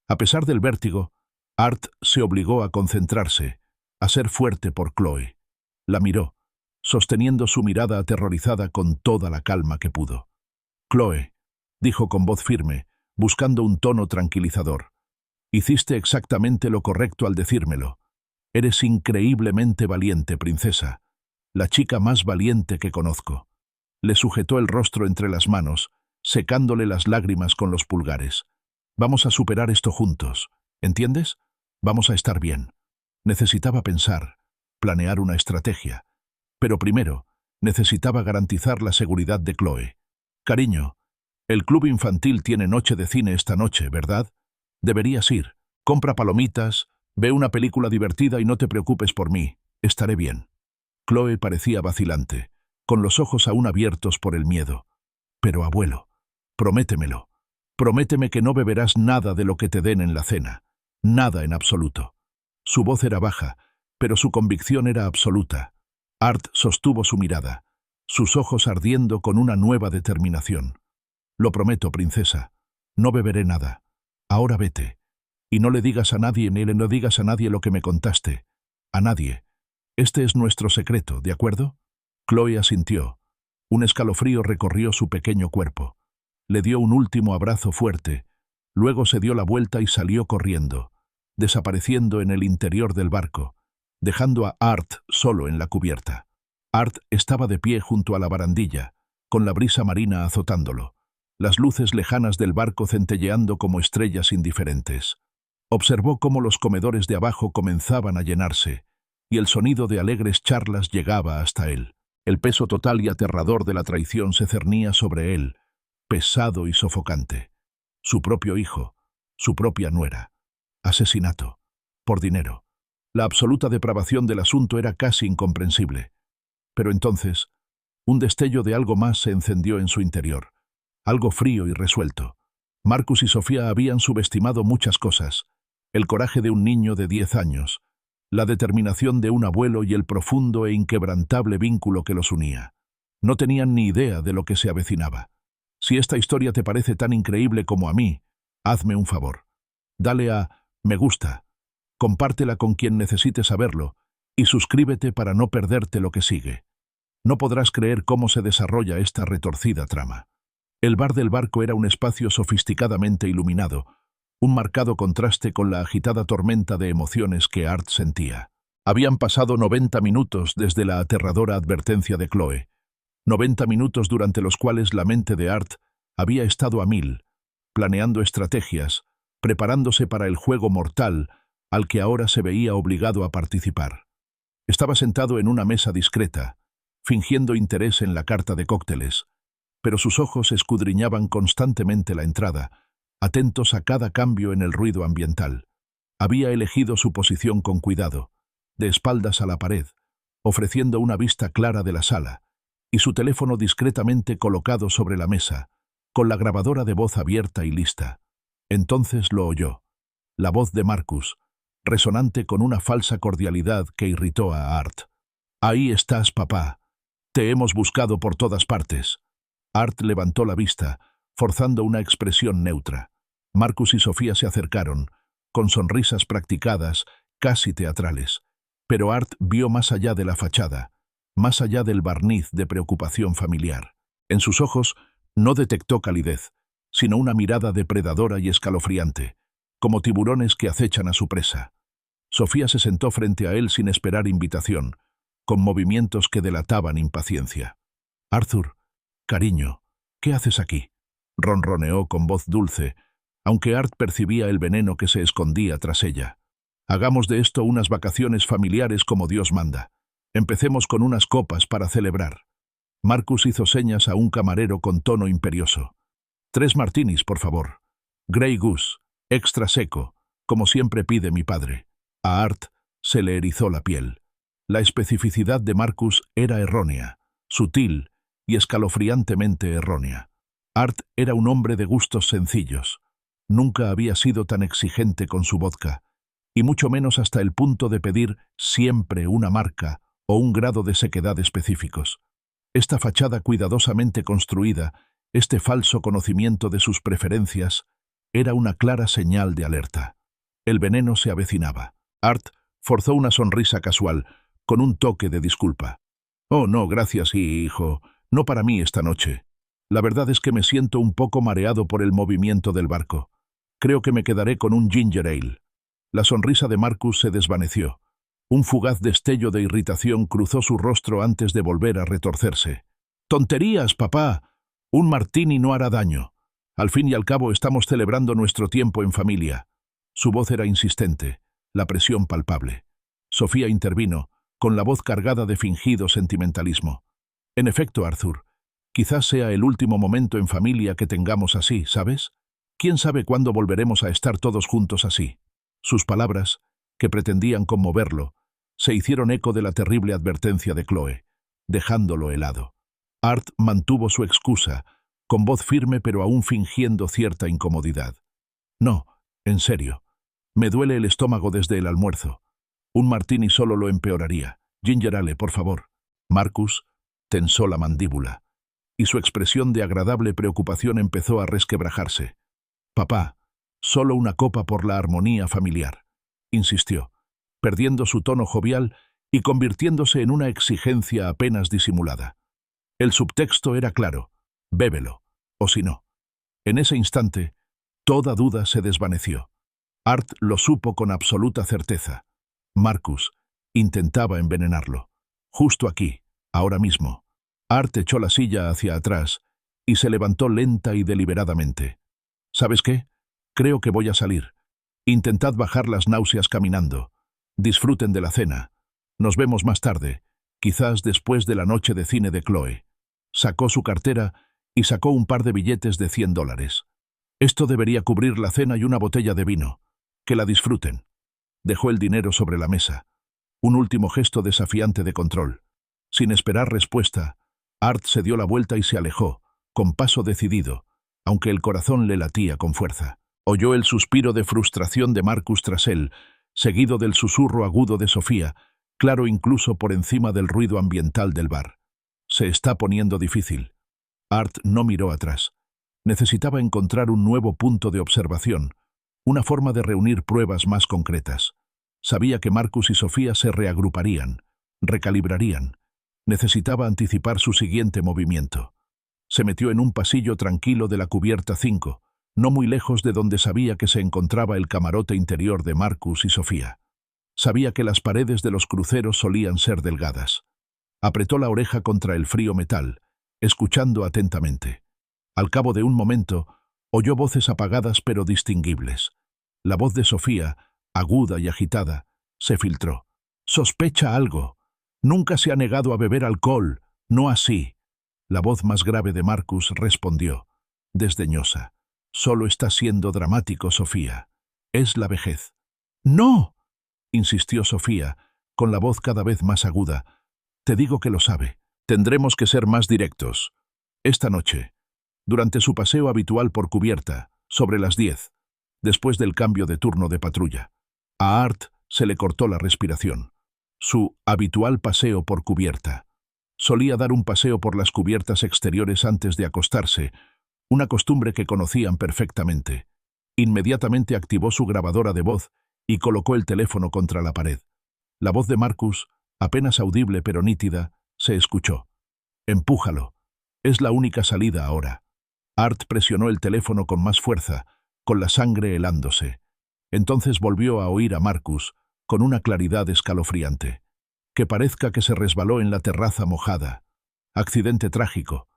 A pesar del vértigo, Art se obligó a concentrarse, a ser fuerte por Chloe. La miró, sosteniendo su mirada aterrorizada con toda la calma que pudo. «Chloe», dijo con voz firme, buscando un tono tranquilizador. «Hiciste exactamente lo correcto al decírmelo. Eres increíblemente valiente, princesa. La chica más valiente que conozco». Le sujetó el rostro entre las manos, secándole las lágrimas con los pulgares. «Vamos a superar esto juntos, ¿entiendes? Vamos a estar bien». Necesitaba pensar, planear una estrategia. Pero primero, necesitaba garantizar la seguridad de Chloe. «Cariño, el club infantil tiene noche de cine esta noche, ¿verdad? Deberías ir. Compra palomitas, ve una película divertida y no te preocupes por mí. Estaré bien». Chloe parecía vacilante, con los ojos aún abiertos por el miedo. «Pero, abuelo, prométemelo. Prométeme que no beberás nada de lo que te den en la cena. Nada en absoluto». Su voz era baja, pero su convicción era absoluta. Art sostuvo su mirada, sus ojos ardiendo con una nueva determinación. «Lo prometo, princesa. No beberé nada. Ahora vete. Y no le digas a nadie lo que me contaste. A nadie. Este es nuestro secreto, ¿de acuerdo?» Chloe asintió. Un escalofrío recorrió su pequeño cuerpo. Le dio un último abrazo fuerte. Luego se dio la vuelta y salió corriendo, desapareciendo en el interior del barco, dejando a Art solo en la cubierta. Art estaba de pie junto a la barandilla, con la brisa marina azotándolo, las luces lejanas del barco centelleando como estrellas indiferentes. Observó cómo los comedores de abajo comenzaban a llenarse, y el sonido de alegres charlas llegaba hasta él. El peso total y aterrador de la traición se cernía sobre él, pesado y sofocante. Su propio hijo, su propia nuera. Asesinato. Por dinero. La absoluta depravación del asunto era casi incomprensible. Pero entonces, un destello de algo más se encendió en su interior. Algo frío y resuelto. Marcus y Sofía habían subestimado muchas cosas. El coraje de un niño de 10 años, la determinación de un abuelo y el profundo e inquebrantable vínculo que los unía. No tenían ni idea de lo que se avecinaba. Si esta historia te parece tan increíble como a mí, hazme un favor. Dale a me gusta, compártela con quien necesite saberlo y suscríbete para no perderte lo que sigue. No podrás creer cómo se desarrolla esta retorcida trama. El bar del barco era un espacio sofisticadamente iluminado, un marcado contraste con la agitada tormenta de emociones que Art sentía. Habían pasado 90 minutos desde la aterradora advertencia de Chloe. 90 minutos durante los cuales la mente de Art había estado a mil, planeando estrategias, preparándose para el juego mortal al que ahora se veía obligado a participar. Estaba sentado en una mesa discreta, fingiendo interés en la carta de cócteles, pero sus ojos escudriñaban constantemente la entrada, atentos a cada cambio en el ruido ambiental. Había elegido su posición con cuidado, de espaldas a la pared, ofreciendo una vista clara de la sala, y su teléfono discretamente colocado sobre la mesa, con la grabadora de voz abierta y lista. Entonces lo oyó. La voz de Marcus, resonante con una falsa cordialidad que irritó a Art. «Ahí estás, papá. Te hemos buscado por todas partes». Art levantó la vista, forzando una expresión neutra. Marcus y Sofía se acercaron, con sonrisas practicadas, casi teatrales. Pero Art vio más allá de la fachada, más allá del barniz de preocupación familiar. En sus ojos no detectó calidez, sino una mirada depredadora y escalofriante, como tiburones que acechan a su presa. Sofía se sentó frente a él sin esperar invitación, con movimientos que delataban impaciencia. «Arthur, cariño, ¿qué haces aquí?», ronroneó con voz dulce, aunque Art percibía el veneno que se escondía tras ella. «Hagamos de esto unas vacaciones familiares como Dios manda. Empecemos con unas copas para celebrar». Marcus hizo señas a un camarero con tono imperioso. «3 martinis, por favor. Grey Goose, extra seco, como siempre pide mi padre». A Art se le erizó la piel. La especificidad de Marcus era errónea, sutil y escalofriantemente errónea. Art era un hombre de gustos sencillos. Nunca había sido tan exigente con su vodka, y mucho menos hasta el punto de pedir siempre una marca o un grado de sequedad específicos. Esta fachada cuidadosamente construida, este falso conocimiento de sus preferencias, era una clara señal de alerta. El veneno se avecinaba. Art forzó una sonrisa casual, con un toque de disculpa. «Oh, no, gracias, hijo. No para mí esta noche. La verdad es que me siento un poco mareado por el movimiento del barco. Creo que me quedaré con un ginger ale». La sonrisa de Marcus se desvaneció. Un fugaz destello de irritación cruzó su rostro antes de volver a retorcerse. «¡Tonterías, papá! Un martini no hará daño. Al fin y al cabo estamos celebrando nuestro tiempo en familia». Su voz era insistente, la presión palpable. Sofía intervino, con la voz cargada de fingido sentimentalismo. «En efecto, Arthur, quizás sea el último momento en familia que tengamos así, ¿sabes? ¿Quién sabe cuándo volveremos a estar todos juntos así?» Sus palabras, que pretendían conmoverlo, se hicieron eco de la terrible advertencia de Chloe, dejándolo helado. Art mantuvo su excusa, con voz firme pero aún fingiendo cierta incomodidad. «No, en serio. Me duele el estómago desde el almuerzo. Un martini solo lo empeoraría. Ginger ale, por favor». Marcus tensó la mandíbula, y su expresión de agradable preocupación empezó a resquebrajarse. «Papá, solo una copa por la armonía familiar», insistió, perdiendo su tono jovial y convirtiéndose en una exigencia apenas disimulada. El subtexto era claro: bébelo, o si no. En ese instante, toda duda se desvaneció. Art lo supo con absoluta certeza. Marcus intentaba envenenarlo. Justo aquí, ahora mismo. Art echó la silla hacia atrás y se levantó lenta y deliberadamente. «¿Sabes qué? Creo que voy a salir. Intentad bajar las náuseas caminando. Disfruten de la cena. Nos vemos más tarde, quizás después de la noche de cine de Chloe». Sacó su cartera y sacó un par de billetes de $100. «Esto debería cubrir la cena y una botella de vino. Que la disfruten». Dejó el dinero sobre la mesa. Un último gesto desafiante de control. Sin esperar respuesta, Art se dio la vuelta y se alejó, con paso decidido, aunque el corazón le latía con fuerza. Oyó el suspiro de frustración de Marcus tras él, seguido del susurro agudo de Sofía, claro incluso por encima del ruido ambiental del bar. Se está poniendo difícil. Art no miró atrás. Necesitaba encontrar un nuevo punto de observación, una forma de reunir pruebas más concretas. Sabía que Marcus y Sofía se reagruparían, recalibrarían. Necesitaba anticipar su siguiente movimiento. Se metió en un pasillo tranquilo de la cubierta 5, no muy lejos de donde sabía que se encontraba el camarote interior de Marcus y Sofía. Sabía que las paredes de los cruceros solían ser delgadas. Apretó la oreja contra el frío metal, escuchando atentamente. Al cabo de un momento, oyó voces apagadas pero distinguibles. La voz de Sofía, aguda y agitada, se filtró. «Sospecha algo. Nunca se ha negado a beber alcohol, no así. La voz más grave de Marcus respondió, desdeñosa. Solo está siendo dramático, Sofía. Es la vejez. ¡No!, insistió Sofía, con la voz cada vez más aguda. Te digo que lo sabe. Tendremos que ser más directos. Esta noche, durante su paseo habitual por cubierta, sobre las 10, después del cambio de turno de patrulla, a Art se le cortó la respiración. Su habitual paseo por cubierta. Solía dar un paseo por las cubiertas exteriores antes de acostarse, una costumbre que conocían perfectamente. Inmediatamente activó su grabadora de voz y colocó el teléfono contra la pared. La voz de Marcus, apenas audible pero nítida, se escuchó. «Empújalo. Es la única salida ahora». Art presionó el teléfono con más fuerza, con la sangre helándose. Entonces volvió a oír a Marcus, con una claridad escalofriante. «Que parezca que se resbaló en la terraza mojada. Accidente trágico.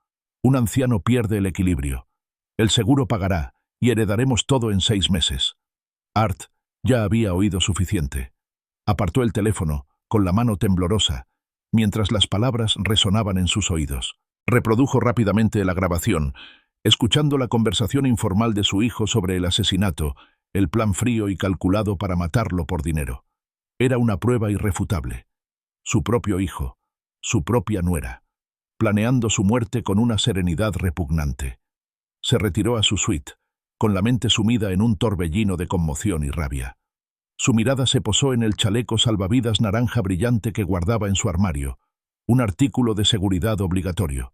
Un anciano pierde el equilibrio. El seguro pagará, y heredaremos todo en 6 meses». Art ya había oído suficiente. Apartó el teléfono, con la mano temblorosa, mientras las palabras resonaban en sus oídos. Reprodujo rápidamente la grabación, escuchando la conversación informal de su hijo sobre el asesinato, el plan frío y calculado para matarlo por dinero. Era una prueba irrefutable. Su propio hijo, su propia nuera, planeando su muerte con una serenidad repugnante. Se retiró a su suite, con la mente sumida en un torbellino de conmoción y rabia. Su mirada se posó en el chaleco salvavidas naranja brillante que guardaba en su armario, un artículo de seguridad obligatorio.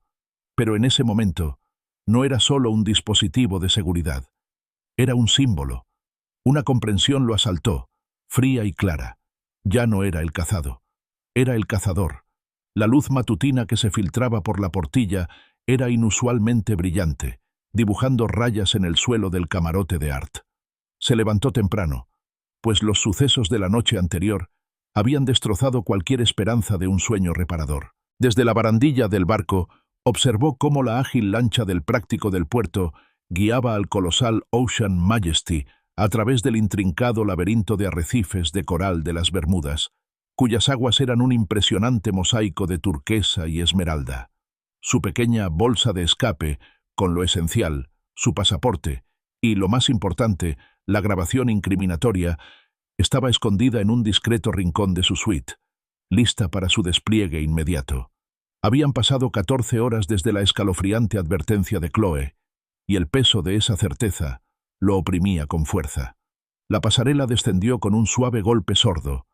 Pero en ese momento, no era solo un dispositivo de seguridad. Era un símbolo. Una comprensión lo asaltó, fría y clara. Ya no era el cazado. Era el cazador. La luz matutina que se filtraba por la portilla era inusualmente brillante, dibujando rayas en el suelo del camarote de Art. Se levantó temprano, pues los sucesos de la noche anterior habían destrozado cualquier esperanza de un sueño reparador. Desde la barandilla del barco, observó cómo la ágil lancha del práctico del puerto guiaba al colosal Ocean Majesty a través del intrincado laberinto de arrecifes de coral de las Bermudas, cuyas aguas eran un impresionante mosaico de turquesa y esmeralda. Su pequeña bolsa de escape, con lo esencial, su pasaporte y, lo más importante, la grabación incriminatoria, estaba escondida en un discreto rincón de su suite, lista para su despliegue inmediato. Habían pasado 14 horas desde la escalofriante advertencia de Chloe, y el peso de esa certeza lo oprimía con fuerza. La pasarela descendió con un suave golpe sordo,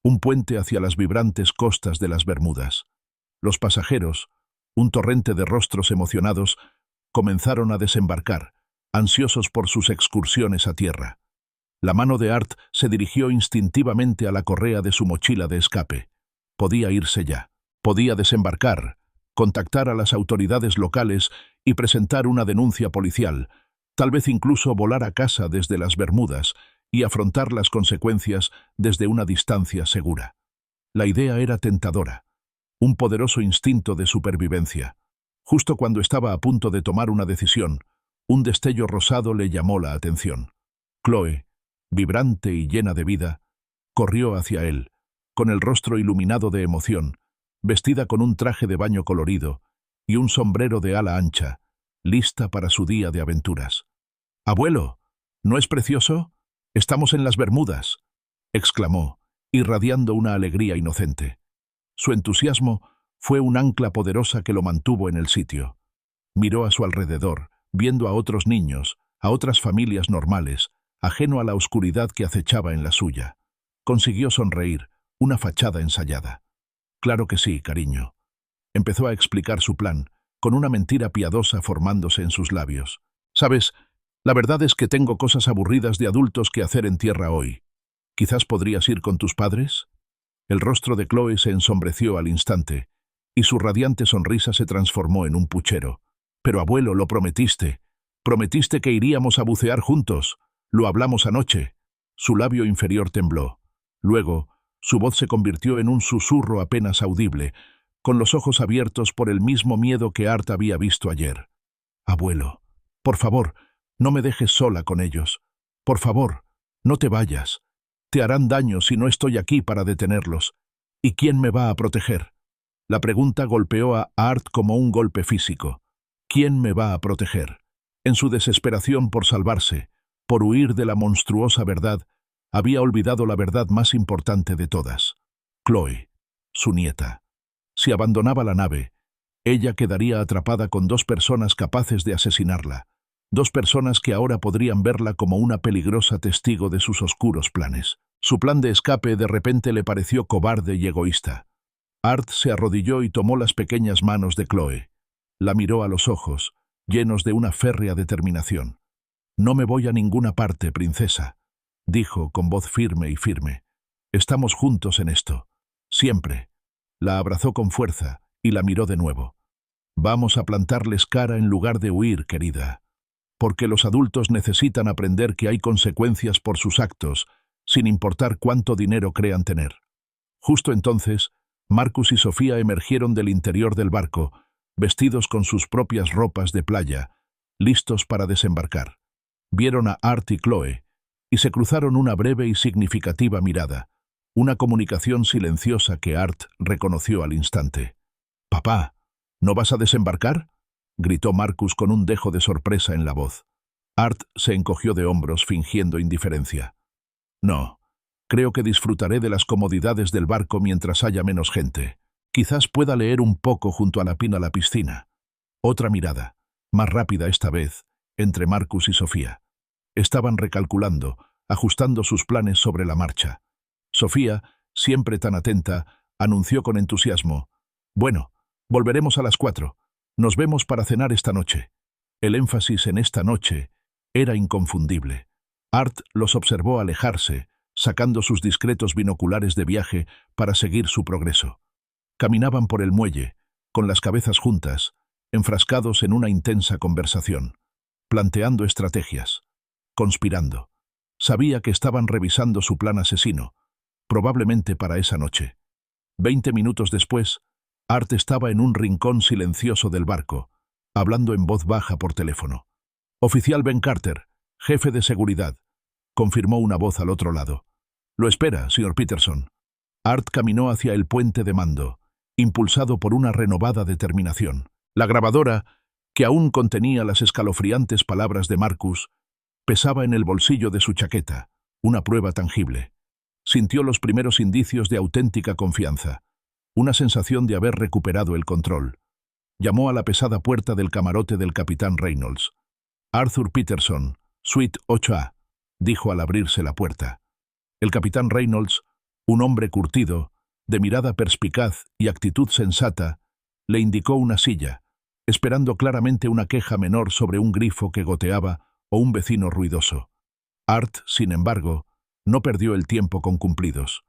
un puente hacia las vibrantes costas de las Bermudas. Los pasajeros, un torrente de rostros emocionados, comenzaron a desembarcar, ansiosos por sus excursiones a tierra. La mano de Art se dirigió instintivamente a la correa de su mochila de escape. Podía irse ya. Podía desembarcar, contactar a las autoridades locales y presentar una denuncia policial, tal vez incluso volar a casa desde las Bermudas y afrontar las consecuencias desde una distancia segura. La idea era tentadora, un poderoso instinto de supervivencia. Justo cuando estaba a punto de tomar una decisión, un destello rosado le llamó la atención. Chloe, vibrante y llena de vida, corrió hacia él, con el rostro iluminado de emoción, vestida con un traje de baño colorido y un sombrero de ala ancha, lista para su día de aventuras. «Abuelo, ¿no es precioso? Estamos en las Bermudas», exclamó, irradiando una alegría inocente. Su entusiasmo fue un ancla poderosa que lo mantuvo en el sitio. Miró a su alrededor, viendo a otros niños, a otras familias normales, ajeno a la oscuridad que acechaba en la suya. Consiguió sonreír, una fachada ensayada. «Claro que sí, cariño». Empezó a explicar su plan, con una mentira piadosa formándose en sus labios. «Sabes, la verdad es que tengo cosas aburridas de adultos que hacer en tierra hoy. ¿Quizás podrías ir con tus padres?» El rostro de Chloe se ensombreció al instante, y su radiante sonrisa se transformó en un puchero. «Pero abuelo, lo prometiste. Prometiste que iríamos a bucear juntos. Lo hablamos anoche». Su labio inferior tembló. Luego, su voz se convirtió en un susurro apenas audible, con los ojos abiertos por el mismo miedo que Art había visto ayer. «Abuelo, por favor, no me dejes sola con ellos. Por favor, no te vayas. Te harán daño si no estoy aquí para detenerlos. ¿Y quién me va a proteger? La pregunta golpeó a Art como un golpe físico. ¿Quién me va a proteger? En su desesperación por salvarse, por huir de la monstruosa verdad, había olvidado la verdad más importante de todas. Chloe, su nieta. Si abandonaba la nave, ella quedaría atrapada con dos personas capaces de asesinarla, dos personas que ahora podrían verla como una peligrosa testigo de sus oscuros planes. Su plan de escape de repente le pareció cobarde y egoísta. Art se arrodilló y tomó las pequeñas manos de Chloe. La miró a los ojos, llenos de una férrea determinación. «No me voy a ninguna parte, princesa», dijo con voz firme y firme. «Estamos juntos en esto. Siempre». La abrazó con fuerza y la miró de nuevo. «Vamos a plantarles cara en lugar de huir, querida. Porque los adultos necesitan aprender que hay consecuencias por sus actos, sin importar cuánto dinero crean tener». Justo entonces, Marcus y Sofía emergieron del interior del barco, vestidos con sus propias ropas de playa, listos para desembarcar. Vieron a Art y Chloe, y se cruzaron una breve y significativa mirada, una comunicación silenciosa que Art reconoció al instante. «Papá, ¿no vas a desembarcar?», gritó Marcus con un dejo de sorpresa en la voz. Art se encogió de hombros fingiendo indiferencia. «No, creo que disfrutaré de las comodidades del barco mientras haya menos gente. Quizás pueda leer un poco junto a la piscina». Otra mirada, más rápida esta vez, entre Marcus y Sofía. Estaban recalculando, ajustando sus planes sobre la marcha. Sofía, siempre tan atenta, anunció con entusiasmo: «Bueno, volveremos a las 4. Nos vemos para cenar esta noche». El énfasis en esta noche era inconfundible. Art los observó alejarse, sacando sus discretos binoculares de viaje para seguir su progreso. Caminaban por el muelle, con las cabezas juntas, enfrascados en una intensa conversación, planteando estrategias, conspirando. Sabía que estaban revisando su plan asesino, probablemente para esa noche. 20 minutos después, Art estaba en un rincón silencioso del barco, hablando en voz baja por teléfono. «Oficial Ben Carter, jefe de seguridad», confirmó una voz al otro lado. «Lo espera, señor Peterson». Art caminó hacia el puente de mando, impulsado por una renovada determinación. La grabadora, que aún contenía las escalofriantes palabras de Marcus, pesaba en el bolsillo de su chaqueta, una prueba tangible. Sintió los primeros indicios de auténtica confianza, una sensación de haber recuperado el control. Llamó a la pesada puerta del camarote del capitán Reynolds. «Arthur Peterson, suite 8A», dijo al abrirse la puerta. El capitán Reynolds, un hombre curtido, de mirada perspicaz y actitud sensata, le indicó una silla, esperando claramente una queja menor sobre un grifo que goteaba o un vecino ruidoso. Art, sin embargo, no perdió el tiempo con cumplidos.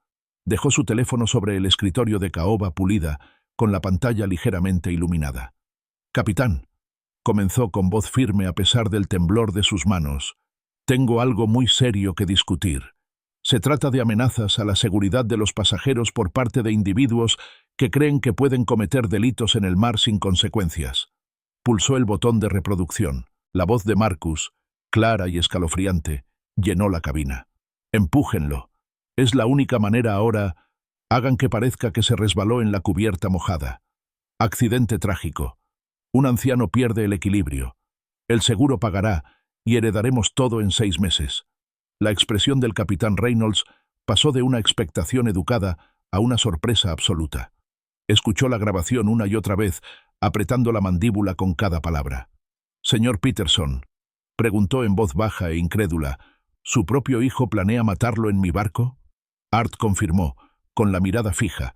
Dejó su teléfono sobre el escritorio de caoba pulida, con la pantalla ligeramente iluminada. «Capitán», comenzó con voz firme a pesar del temblor de sus manos, «tengo algo muy serio que discutir. Se trata de amenazas a la seguridad de los pasajeros por parte de individuos que creen que pueden cometer delitos en el mar sin consecuencias». Pulsó el botón de reproducción. La voz de Marcus, clara y escalofriante, llenó la cabina. «Empújenlo. Es la única manera ahora. Hagan que parezca que se resbaló en la cubierta mojada. Accidente trágico. Un anciano pierde el equilibrio. El seguro pagará y heredaremos todo en 6 meses». La expresión del capitán Reynolds pasó de una expectación educada a una sorpresa absoluta. Escuchó la grabación una y otra vez, apretando la mandíbula con cada palabra. «Señor Peterson», preguntó en voz baja e incrédula, «¿su propio hijo planea matarlo en mi barco?». Art confirmó, con la mirada fija.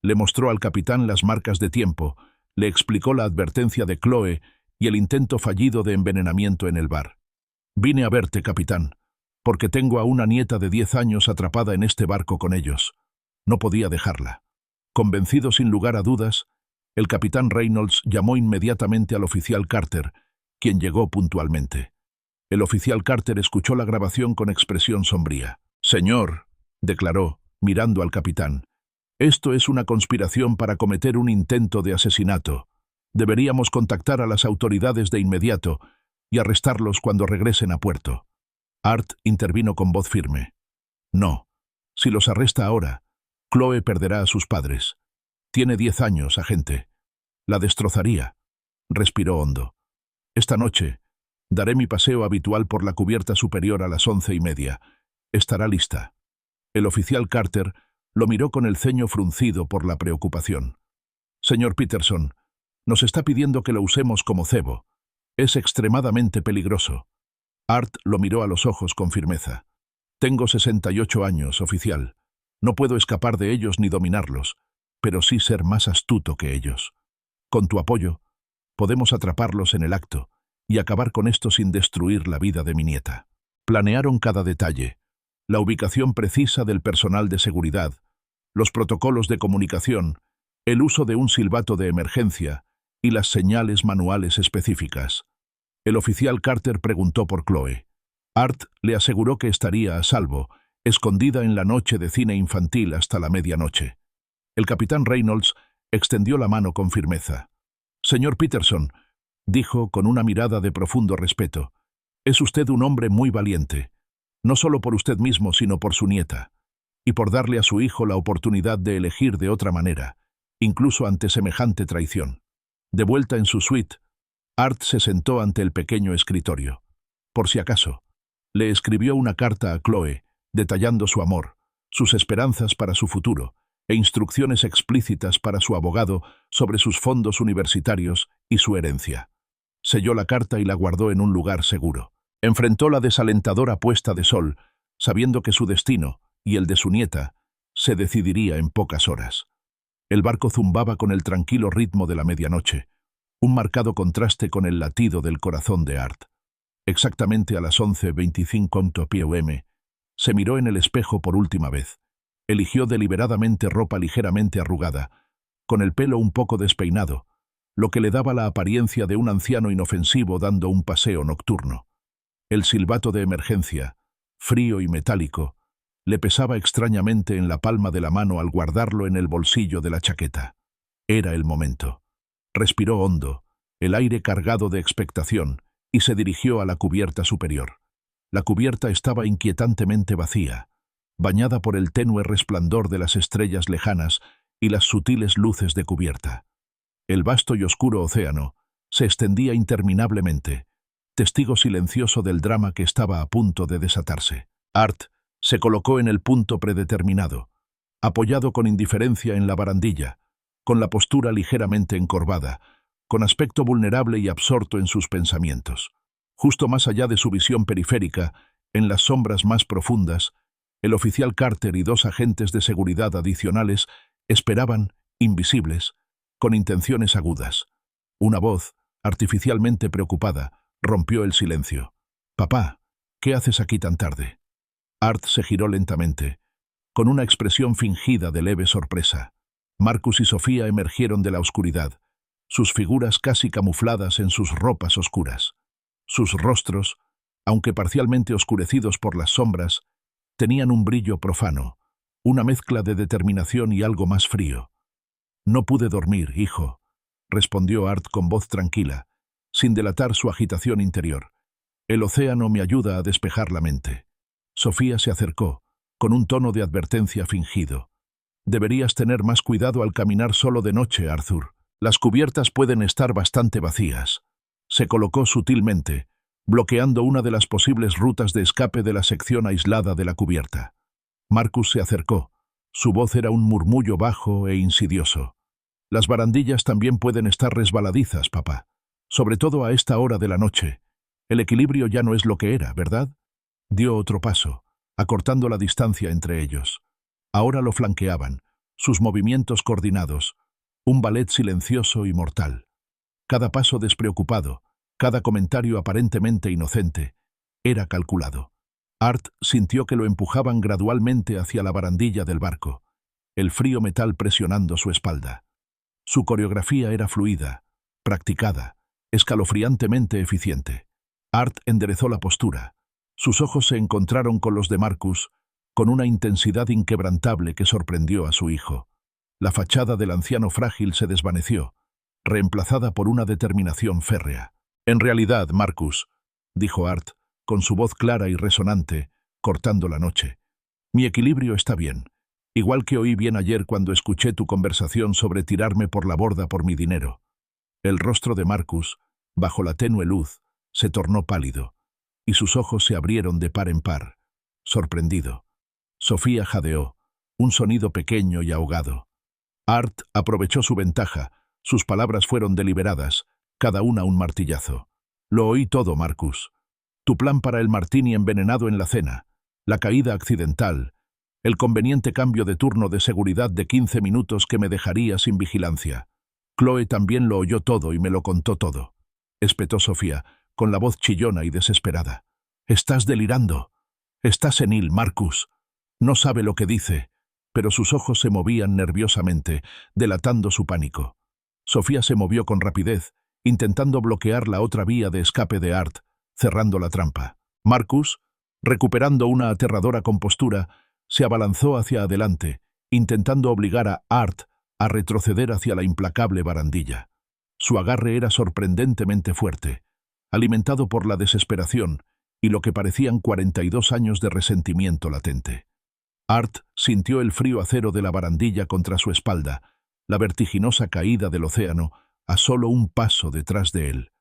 Le mostró al capitán las marcas de tiempo, le explicó la advertencia de Chloe y el intento fallido de envenenamiento en el bar. «Vine a verte, capitán, porque tengo a una nieta de 10 años atrapada en este barco con ellos. No podía dejarla». Convencido sin lugar a dudas, el capitán Reynolds llamó inmediatamente al oficial Carter, quien llegó puntualmente. El oficial Carter escuchó la grabación con expresión sombría. «Señor», declaró, mirando al capitán, «esto es una conspiración para cometer un intento de asesinato. Deberíamos contactar a las autoridades de inmediato y arrestarlos cuando regresen a puerto». Art intervino con voz firme. «No, si los arresta ahora, Chloe perderá a sus padres. Tiene 10 años, agente. La destrozaría. Respiró hondo. Esta noche daré mi paseo habitual por la cubierta superior a las 11:30. Estará lista. El oficial Carter lo miró con el ceño fruncido por la preocupación. Señor Peterson, nos está pidiendo que lo usemos como cebo. Es extremadamente peligroso. Art lo miró a los ojos con firmeza. Tengo 68 años, oficial. No puedo escapar de ellos ni dominarlos, pero sí ser más astuto que ellos. Con tu apoyo, podemos atraparlos en el acto y acabar con esto sin destruir la vida de mi nieta. Planearon cada detalle, la ubicación precisa del personal de seguridad, los protocolos de comunicación, el uso de un silbato de emergencia y las señales manuales específicas. El oficial Carter preguntó por Chloe. Art le aseguró que estaría a salvo, escondida en la noche de cine infantil hasta la medianoche. El capitán Reynolds extendió la mano con firmeza. Señor Peterson, dijo con una mirada de profundo respeto, es usted un hombre muy valiente, no solo por usted mismo, sino por su nieta, y por darle a su hijo la oportunidad de elegir de otra manera, incluso ante semejante traición. De vuelta en su suite, Art se sentó ante el pequeño escritorio. Por si acaso, le escribió una carta a Chloe, detallando su amor, sus esperanzas para su futuro, e instrucciones explícitas para su abogado sobre sus fondos universitarios y su herencia. Selló la carta y la guardó en un lugar seguro. Enfrentó la desalentadora puesta de sol, sabiendo que su destino, y el de su nieta, se decidiría en pocas horas. El barco zumbaba con el tranquilo ritmo de la medianoche, un marcado contraste con el latido del corazón de Art. Exactamente a las 11:25 p.m., se miró en el espejo por última vez. Eligió deliberadamente ropa ligeramente arrugada, con el pelo un poco despeinado, lo que le daba la apariencia de un anciano inofensivo dando un paseo nocturno. El silbato de emergencia, frío y metálico, le pesaba extrañamente en la palma de la mano al guardarlo en el bolsillo de la chaqueta. Era el momento. Respiró hondo, el aire cargado de expectación, y se dirigió a la cubierta superior. La cubierta estaba inquietantemente vacía, bañada por el tenue resplandor de las estrellas lejanas y las sutiles luces de cubierta. El vasto y oscuro océano se extendía interminablemente, testigo silencioso del drama que estaba a punto de desatarse. Art se colocó en el punto predeterminado, apoyado con indiferencia en la barandilla, con la postura ligeramente encorvada, con aspecto vulnerable y absorto en sus pensamientos. Justo más allá de su visión periférica, en las sombras más profundas, el oficial Carter y 2 agentes de seguridad adicionales esperaban, invisibles, con intenciones agudas. Una voz, artificialmente preocupada, rompió el silencio. «Papá, ¿qué haces aquí tan tarde?» Art se giró lentamente, con una expresión fingida de leve sorpresa. Marcus y Sofía emergieron de la oscuridad, sus figuras casi camufladas en sus ropas oscuras. Sus rostros, aunque parcialmente oscurecidos por las sombras, tenían un brillo profano, una mezcla de determinación y algo más frío. «No pude dormir, hijo», respondió Art con voz tranquila, sin delatar su agitación interior. «El océano me ayuda a despejar la mente». Sofía se acercó, con un tono de advertencia fingido. «Deberías tener más cuidado al caminar solo de noche, Arthur. Las cubiertas pueden estar bastante vacías». Se colocó sutilmente, bloqueando una de las posibles rutas de escape de la sección aislada de la cubierta. Marcus se acercó. Su voz era un murmullo bajo e insidioso. «Las barandillas también pueden estar resbaladizas, papá. Sobre todo a esta hora de la noche. El equilibrio ya no es lo que era, ¿verdad?» Dio otro paso, acortando la distancia entre ellos. Ahora lo flanqueaban, sus movimientos coordinados, un ballet silencioso y mortal. Cada paso despreocupado, cada comentario aparentemente inocente, era calculado. Art sintió que lo empujaban gradualmente hacia la barandilla del barco, el frío metal presionando su espalda. Su coreografía era fluida, practicada, escalofriantemente eficiente. Art enderezó la postura. Sus ojos se encontraron con los de Marcus, con una intensidad inquebrantable que sorprendió a su hijo. La fachada del anciano frágil se desvaneció, reemplazada por una determinación férrea. «En realidad, Marcus», dijo Art, con su voz clara y resonante, cortando la noche, «mi equilibrio está bien, igual que oí bien ayer cuando escuché tu conversación sobre tirarme por la borda por mi dinero. El rostro de Marcus, bajo la tenue luz, se tornó pálido, y sus ojos se abrieron de par en par, sorprendido. Sofía jadeó, un sonido pequeño y ahogado. Art aprovechó su ventaja, sus palabras fueron deliberadas, cada una un martillazo. Lo oí todo, Marcus. Tu plan para el martini envenenado en la cena, la caída accidental, el conveniente cambio de turno de seguridad de 15 minutos que me dejaría sin vigilancia. Chloe también lo oyó todo y me lo contó todo. Espetó Sofía, con la voz chillona y desesperada. Estás delirando. Está senil, Marcus. No sabe lo que dice, pero sus ojos se movían nerviosamente, delatando su pánico. Sofía se movió con rapidez, intentando bloquear la otra vía de escape de Art, cerrando la trampa. Marcus, recuperando una aterradora compostura, se abalanzó hacia adelante, intentando obligar a Art a retroceder hacia la implacable barandilla. Su agarre era sorprendentemente fuerte, alimentado por la desesperación y lo que parecían 42 años de resentimiento latente. Art sintió el frío acero de la barandilla contra su espalda, la vertiginosa caída del océano a solo un paso detrás de él.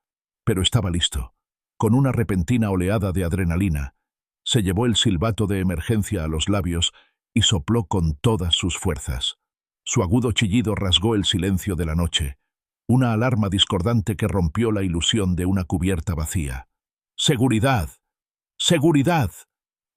Pero estaba listo. Con una repentina oleada de adrenalina, se llevó el silbato de emergencia a los labios y sopló con todas sus fuerzas. Su agudo chillido rasgó el silencio de la noche, una alarma discordante que rompió la ilusión de una cubierta vacía. ¡Seguridad! ¡Seguridad!,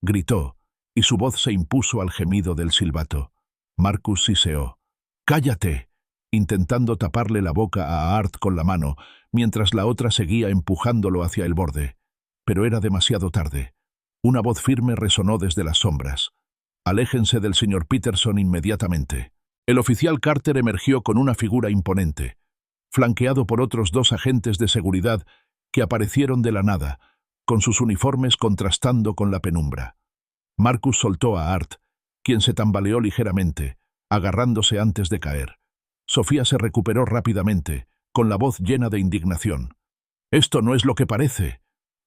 gritó, y su voz se impuso al gemido del silbato. Marcus siseó. ¡Cállate!, intentando taparle la boca a Art con la mano, mientras la otra seguía empujándolo hacia el borde. Pero era demasiado tarde. Una voz firme resonó desde las sombras. «Aléjense del señor Peterson inmediatamente». El oficial Carter emergió con una figura imponente, flanqueado por otros 2 agentes de seguridad que aparecieron de la nada, con sus uniformes contrastando con la penumbra. Marcus soltó a Art, quien se tambaleó ligeramente, agarrándose antes de caer. Sofía se recuperó rápidamente, con la voz llena de indignación. «Esto no es lo que parece.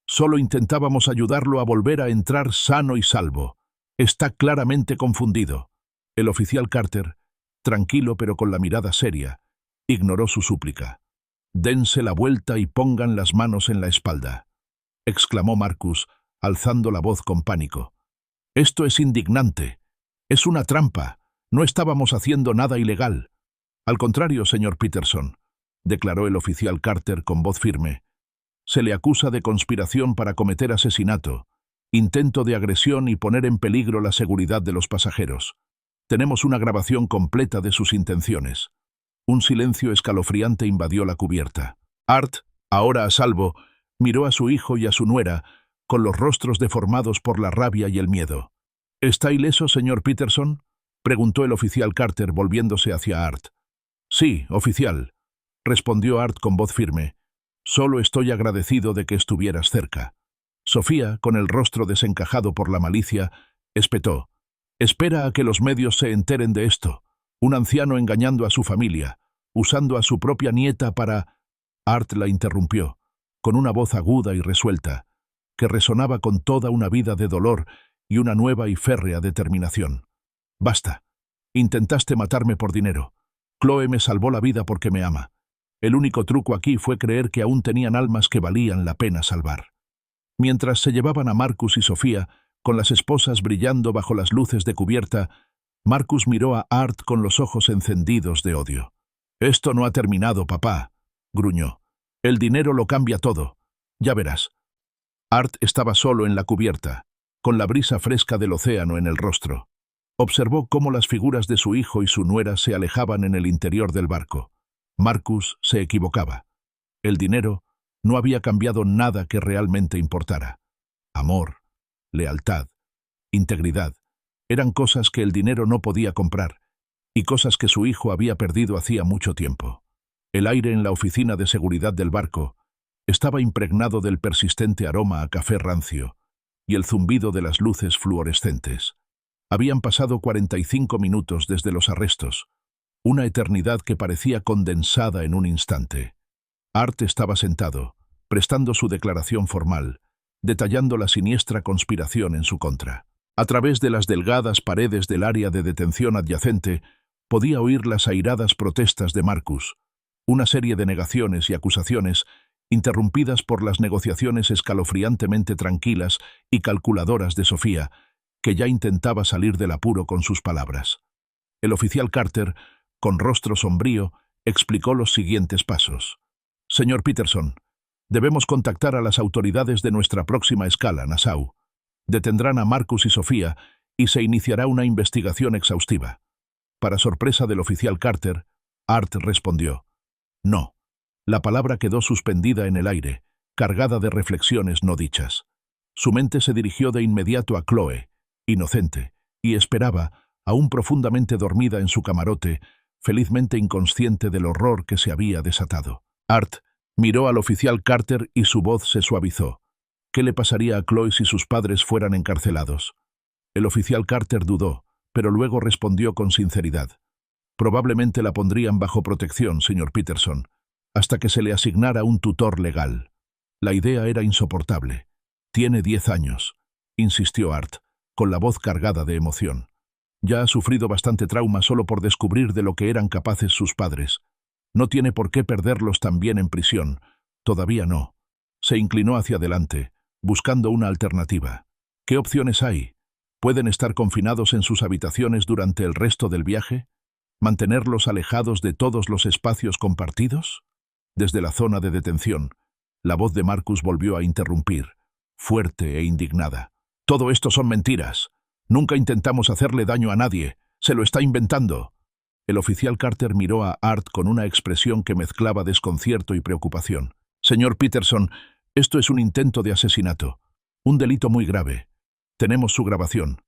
Solo intentábamos ayudarlo a volver a entrar sano y salvo. Está claramente confundido». El oficial Carter, tranquilo pero con la mirada seria, ignoró su súplica. «Dense la vuelta y pongan las manos en la espalda», exclamó Marcus, alzando la voz con pánico. «Esto es indignante. Es una trampa. No estábamos haciendo nada ilegal». «Al contrario, señor Peterson», declaró el oficial Carter con voz firme. «Se le acusa de conspiración para cometer asesinato, intento de agresión y poner en peligro la seguridad de los pasajeros. Tenemos una grabación completa de sus intenciones». Un silencio escalofriante invadió la cubierta. Art, ahora a salvo, miró a su hijo y a su nuera, con los rostros deformados por la rabia y el miedo. «¿Está ileso, señor Peterson?», preguntó el oficial Carter volviéndose hacia Art. «Sí, oficial», respondió Art con voz firme. «Solo estoy agradecido de que estuvieras cerca». Sofía, con el rostro desencajado por la malicia, espetó. «Espera a que los medios se enteren de esto. Un anciano engañando a su familia, usando a su propia nieta para...». Art la interrumpió, con una voz aguda y resuelta, que resonaba con toda una vida de dolor y una nueva y férrea determinación. «Basta. Intentaste matarme por dinero. Chloe me salvó la vida porque me ama. El único truco aquí fue creer que aún tenían almas que valían la pena salvar». Mientras se llevaban a Marcus y Sofía, con las esposas brillando bajo las luces de cubierta, Marcus miró a Art con los ojos encendidos de odio. «Esto no ha terminado, papá», gruñó. «El dinero lo cambia todo. Ya verás». Art estaba solo en la cubierta, con la brisa fresca del océano en el rostro. Observó cómo las figuras de su hijo y su nuera se alejaban en el interior del barco. Marcus se equivocaba. El dinero no había cambiado nada que realmente importara. Amor, lealtad, integridad, eran cosas que el dinero no podía comprar, y cosas que su hijo había perdido hacía mucho tiempo. El aire en la oficina de seguridad del barco estaba impregnado del persistente aroma a café rancio y el zumbido de las luces fluorescentes. Habían pasado 45 minutos desde los arrestos, una eternidad que parecía condensada en un instante. Art estaba sentado, prestando su declaración formal, detallando la siniestra conspiración en su contra. A través de las delgadas paredes del área de detención adyacente, podía oír las airadas protestas de Marcus, una serie de negaciones y acusaciones interrumpidas por las negociaciones escalofriantemente tranquilas y calculadoras de Sofía, que ya intentaba salir del apuro con sus palabras. El oficial Carter, con rostro sombrío, explicó los siguientes pasos. «Señor Peterson, debemos contactar a las autoridades de nuestra próxima escala, Nassau. Detendrán a Marcus y Sofía y se iniciará una investigación exhaustiva». Para sorpresa del oficial Carter, Art respondió: «No». La palabra quedó suspendida en el aire, cargada de reflexiones no dichas. Su mente se dirigió de inmediato a Chloe, inocente, y esperaba, aún profundamente dormida en su camarote, felizmente inconsciente del horror que se había desatado. Art miró al oficial Carter y su voz se suavizó. ¿Qué le pasaría a Chloe si sus padres fueran encarcelados? El oficial Carter dudó, pero luego respondió con sinceridad. Probablemente la pondrían bajo protección, señor Peterson, hasta que se le asignara un tutor legal. La idea era insoportable. Tiene 10 años, insistió Art, con la voz cargada de emoción. Ya ha sufrido bastante trauma solo por descubrir de lo que eran capaces sus padres. No tiene por qué perderlos también en prisión. Todavía no. Se inclinó hacia adelante, buscando una alternativa. ¿Qué opciones hay? ¿Pueden estar confinados en sus habitaciones durante el resto del viaje? ¿Mantenerlos alejados de todos los espacios compartidos? Desde la zona de detención, la voz de Marcus volvió a interrumpir, fuerte e indignada. «Todo esto son mentiras. Nunca intentamos hacerle daño a nadie. Se lo está inventando». El oficial Carter miró a Art con una expresión que mezclaba desconcierto y preocupación. «Señor Peterson, esto es un intento de asesinato. Un delito muy grave. Tenemos su grabación.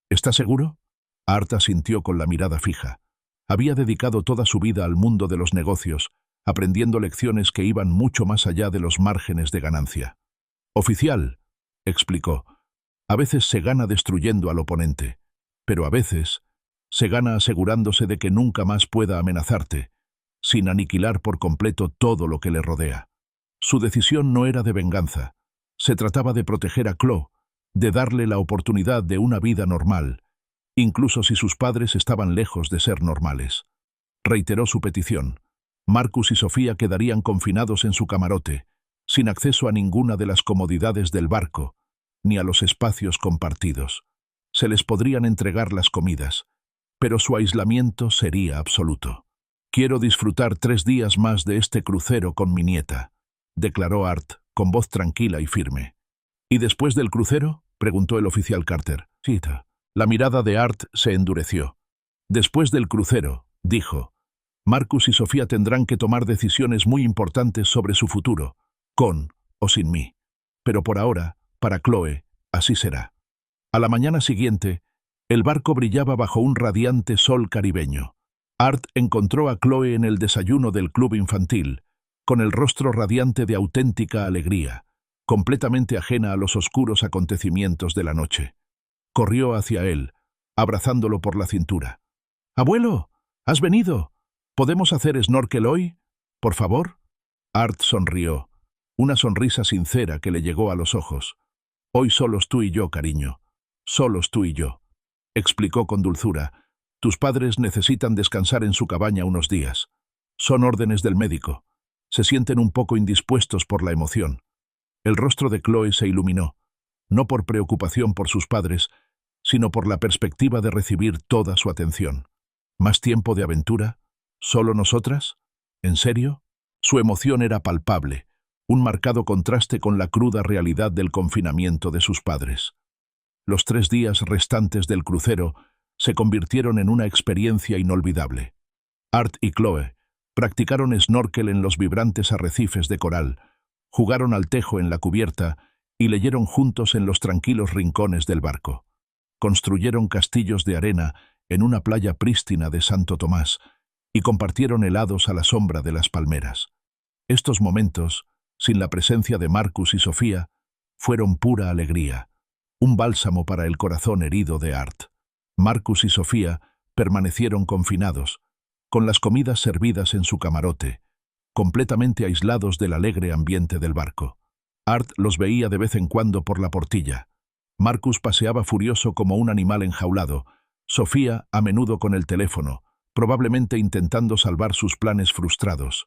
¿Está seguro?» Art asintió con la mirada fija. Había dedicado toda su vida al mundo de los negocios, aprendiendo lecciones que iban mucho más allá de los márgenes de ganancia. «Oficial», explicó, «a veces se gana destruyendo al oponente, pero a veces se gana asegurándose de que nunca más pueda amenazarte, sin aniquilar por completo todo lo que le rodea». Su decisión no era de venganza. Se trataba de proteger a Chloe, de darle la oportunidad de una vida normal, incluso si sus padres estaban lejos de ser normales. Reiteró su petición. Marcus y Sofía quedarían confinados en su camarote, sin acceso a ninguna de las comodidades del barco, ni a los espacios compartidos. Se les podrían entregar las comidas, pero su aislamiento sería absoluto. «Quiero disfrutar 3 días más de este crucero con mi nieta», declaró Art, con voz tranquila y firme. «¿Y después del crucero?», preguntó el oficial Carter. «Sí». La mirada de Art se endureció. «Después del crucero», dijo, «Marcus y Sofía tendrán que tomar decisiones muy importantes sobre su futuro, con o sin mí. Pero por ahora, para Chloe, así será». A la mañana siguiente, el barco brillaba bajo un radiante sol caribeño. Art encontró a Chloe en el desayuno del club infantil, con el rostro radiante de auténtica alegría, completamente ajena a los oscuros acontecimientos de la noche. Corrió hacia él, abrazándolo por la cintura. «Abuelo, ¿has venido? ¿Podemos hacer snorkel hoy? Por favor». Art sonrió, una sonrisa sincera que le llegó a los ojos. «Hoy solos tú y yo, cariño. Solos tú y yo», explicó con dulzura. «Tus padres necesitan descansar en su cabaña unos días. Son órdenes del médico. Se sienten un poco indispuestos por la emoción». El rostro de Chloe se iluminó, no por preocupación por sus padres, sino por la perspectiva de recibir toda su atención. ¿Más tiempo de aventura? ¿Solo nosotras? ¿En serio? Su emoción era palpable, un marcado contraste con la cruda realidad del confinamiento de sus padres. Los 3 días restantes del crucero se convirtieron en una experiencia inolvidable. Art y Chloe practicaron snorkel en los vibrantes arrecifes de coral, jugaron al tejo en la cubierta y leyeron juntos en los tranquilos rincones del barco. Construyeron castillos de arena en una playa prístina de Santo Tomás y compartieron helados a la sombra de las palmeras. Estos momentos, sin la presencia de Marcus y Sofía, fueron pura alegría, un bálsamo para el corazón herido de Art. Marcus y Sofía permanecieron confinados, con las comidas servidas en su camarote, completamente aislados del alegre ambiente del barco. Art los veía de vez en cuando por la portilla. Marcus paseaba furioso como un animal enjaulado, Sofía a menudo con el teléfono, probablemente intentando salvar sus planes frustrados.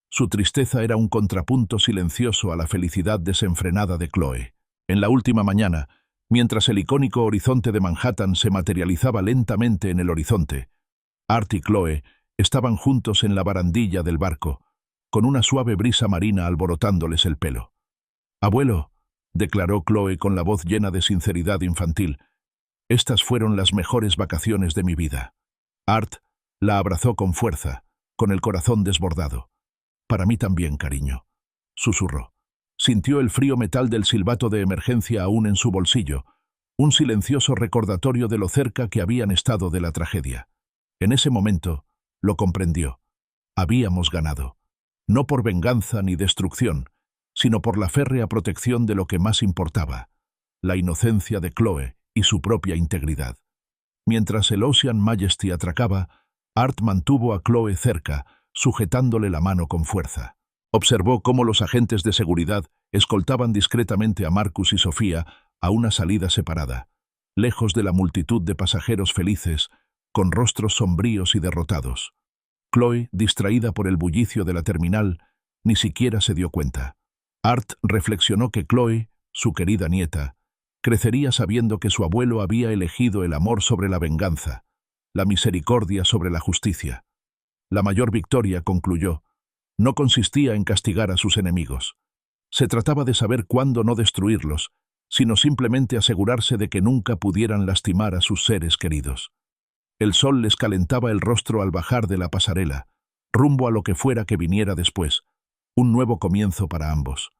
Su tristeza era un contrapunto silencioso a la felicidad desenfrenada de Chloe. En la última mañana, mientras el icónico horizonte de Manhattan se materializaba lentamente en el horizonte, Art y Chloe estaban juntos en la barandilla del barco, con una suave brisa marina alborotándoles el pelo. «Abuelo», declaró Chloe con la voz llena de sinceridad infantil, «estas fueron las mejores vacaciones de mi vida». Art la abrazó con fuerza, con el corazón desbordado. «Para mí también, cariño», susurró. Sintió el frío metal del silbato de emergencia aún en su bolsillo, un silencioso recordatorio de lo cerca que habían estado de la tragedia. En ese momento, lo comprendió. Habíamos ganado. No por venganza ni destrucción, sino por la férrea protección de lo que más importaba, la inocencia de Chloe y su propia integridad. Mientras el Ocean Majesty atracaba, Art mantuvo a Chloe cerca, sujetándole la mano con fuerza. Observó cómo los agentes de seguridad escoltaban discretamente a Marcus y Sofía a una salida separada, lejos de la multitud de pasajeros felices, con rostros sombríos y derrotados. Chloe, distraída por el bullicio de la terminal, ni siquiera se dio cuenta. Art reflexionó que Chloe, su querida nieta, crecería sabiendo que su abuelo había elegido el amor sobre la venganza, la misericordia sobre la justicia. La mayor victoria, concluyó, no consistía en castigar a sus enemigos. Se trataba de saber cuándo no destruirlos, sino simplemente asegurarse de que nunca pudieran lastimar a sus seres queridos. El sol les calentaba el rostro al bajar de la pasarela, rumbo a lo que fuera que viniera después, un nuevo comienzo para ambos.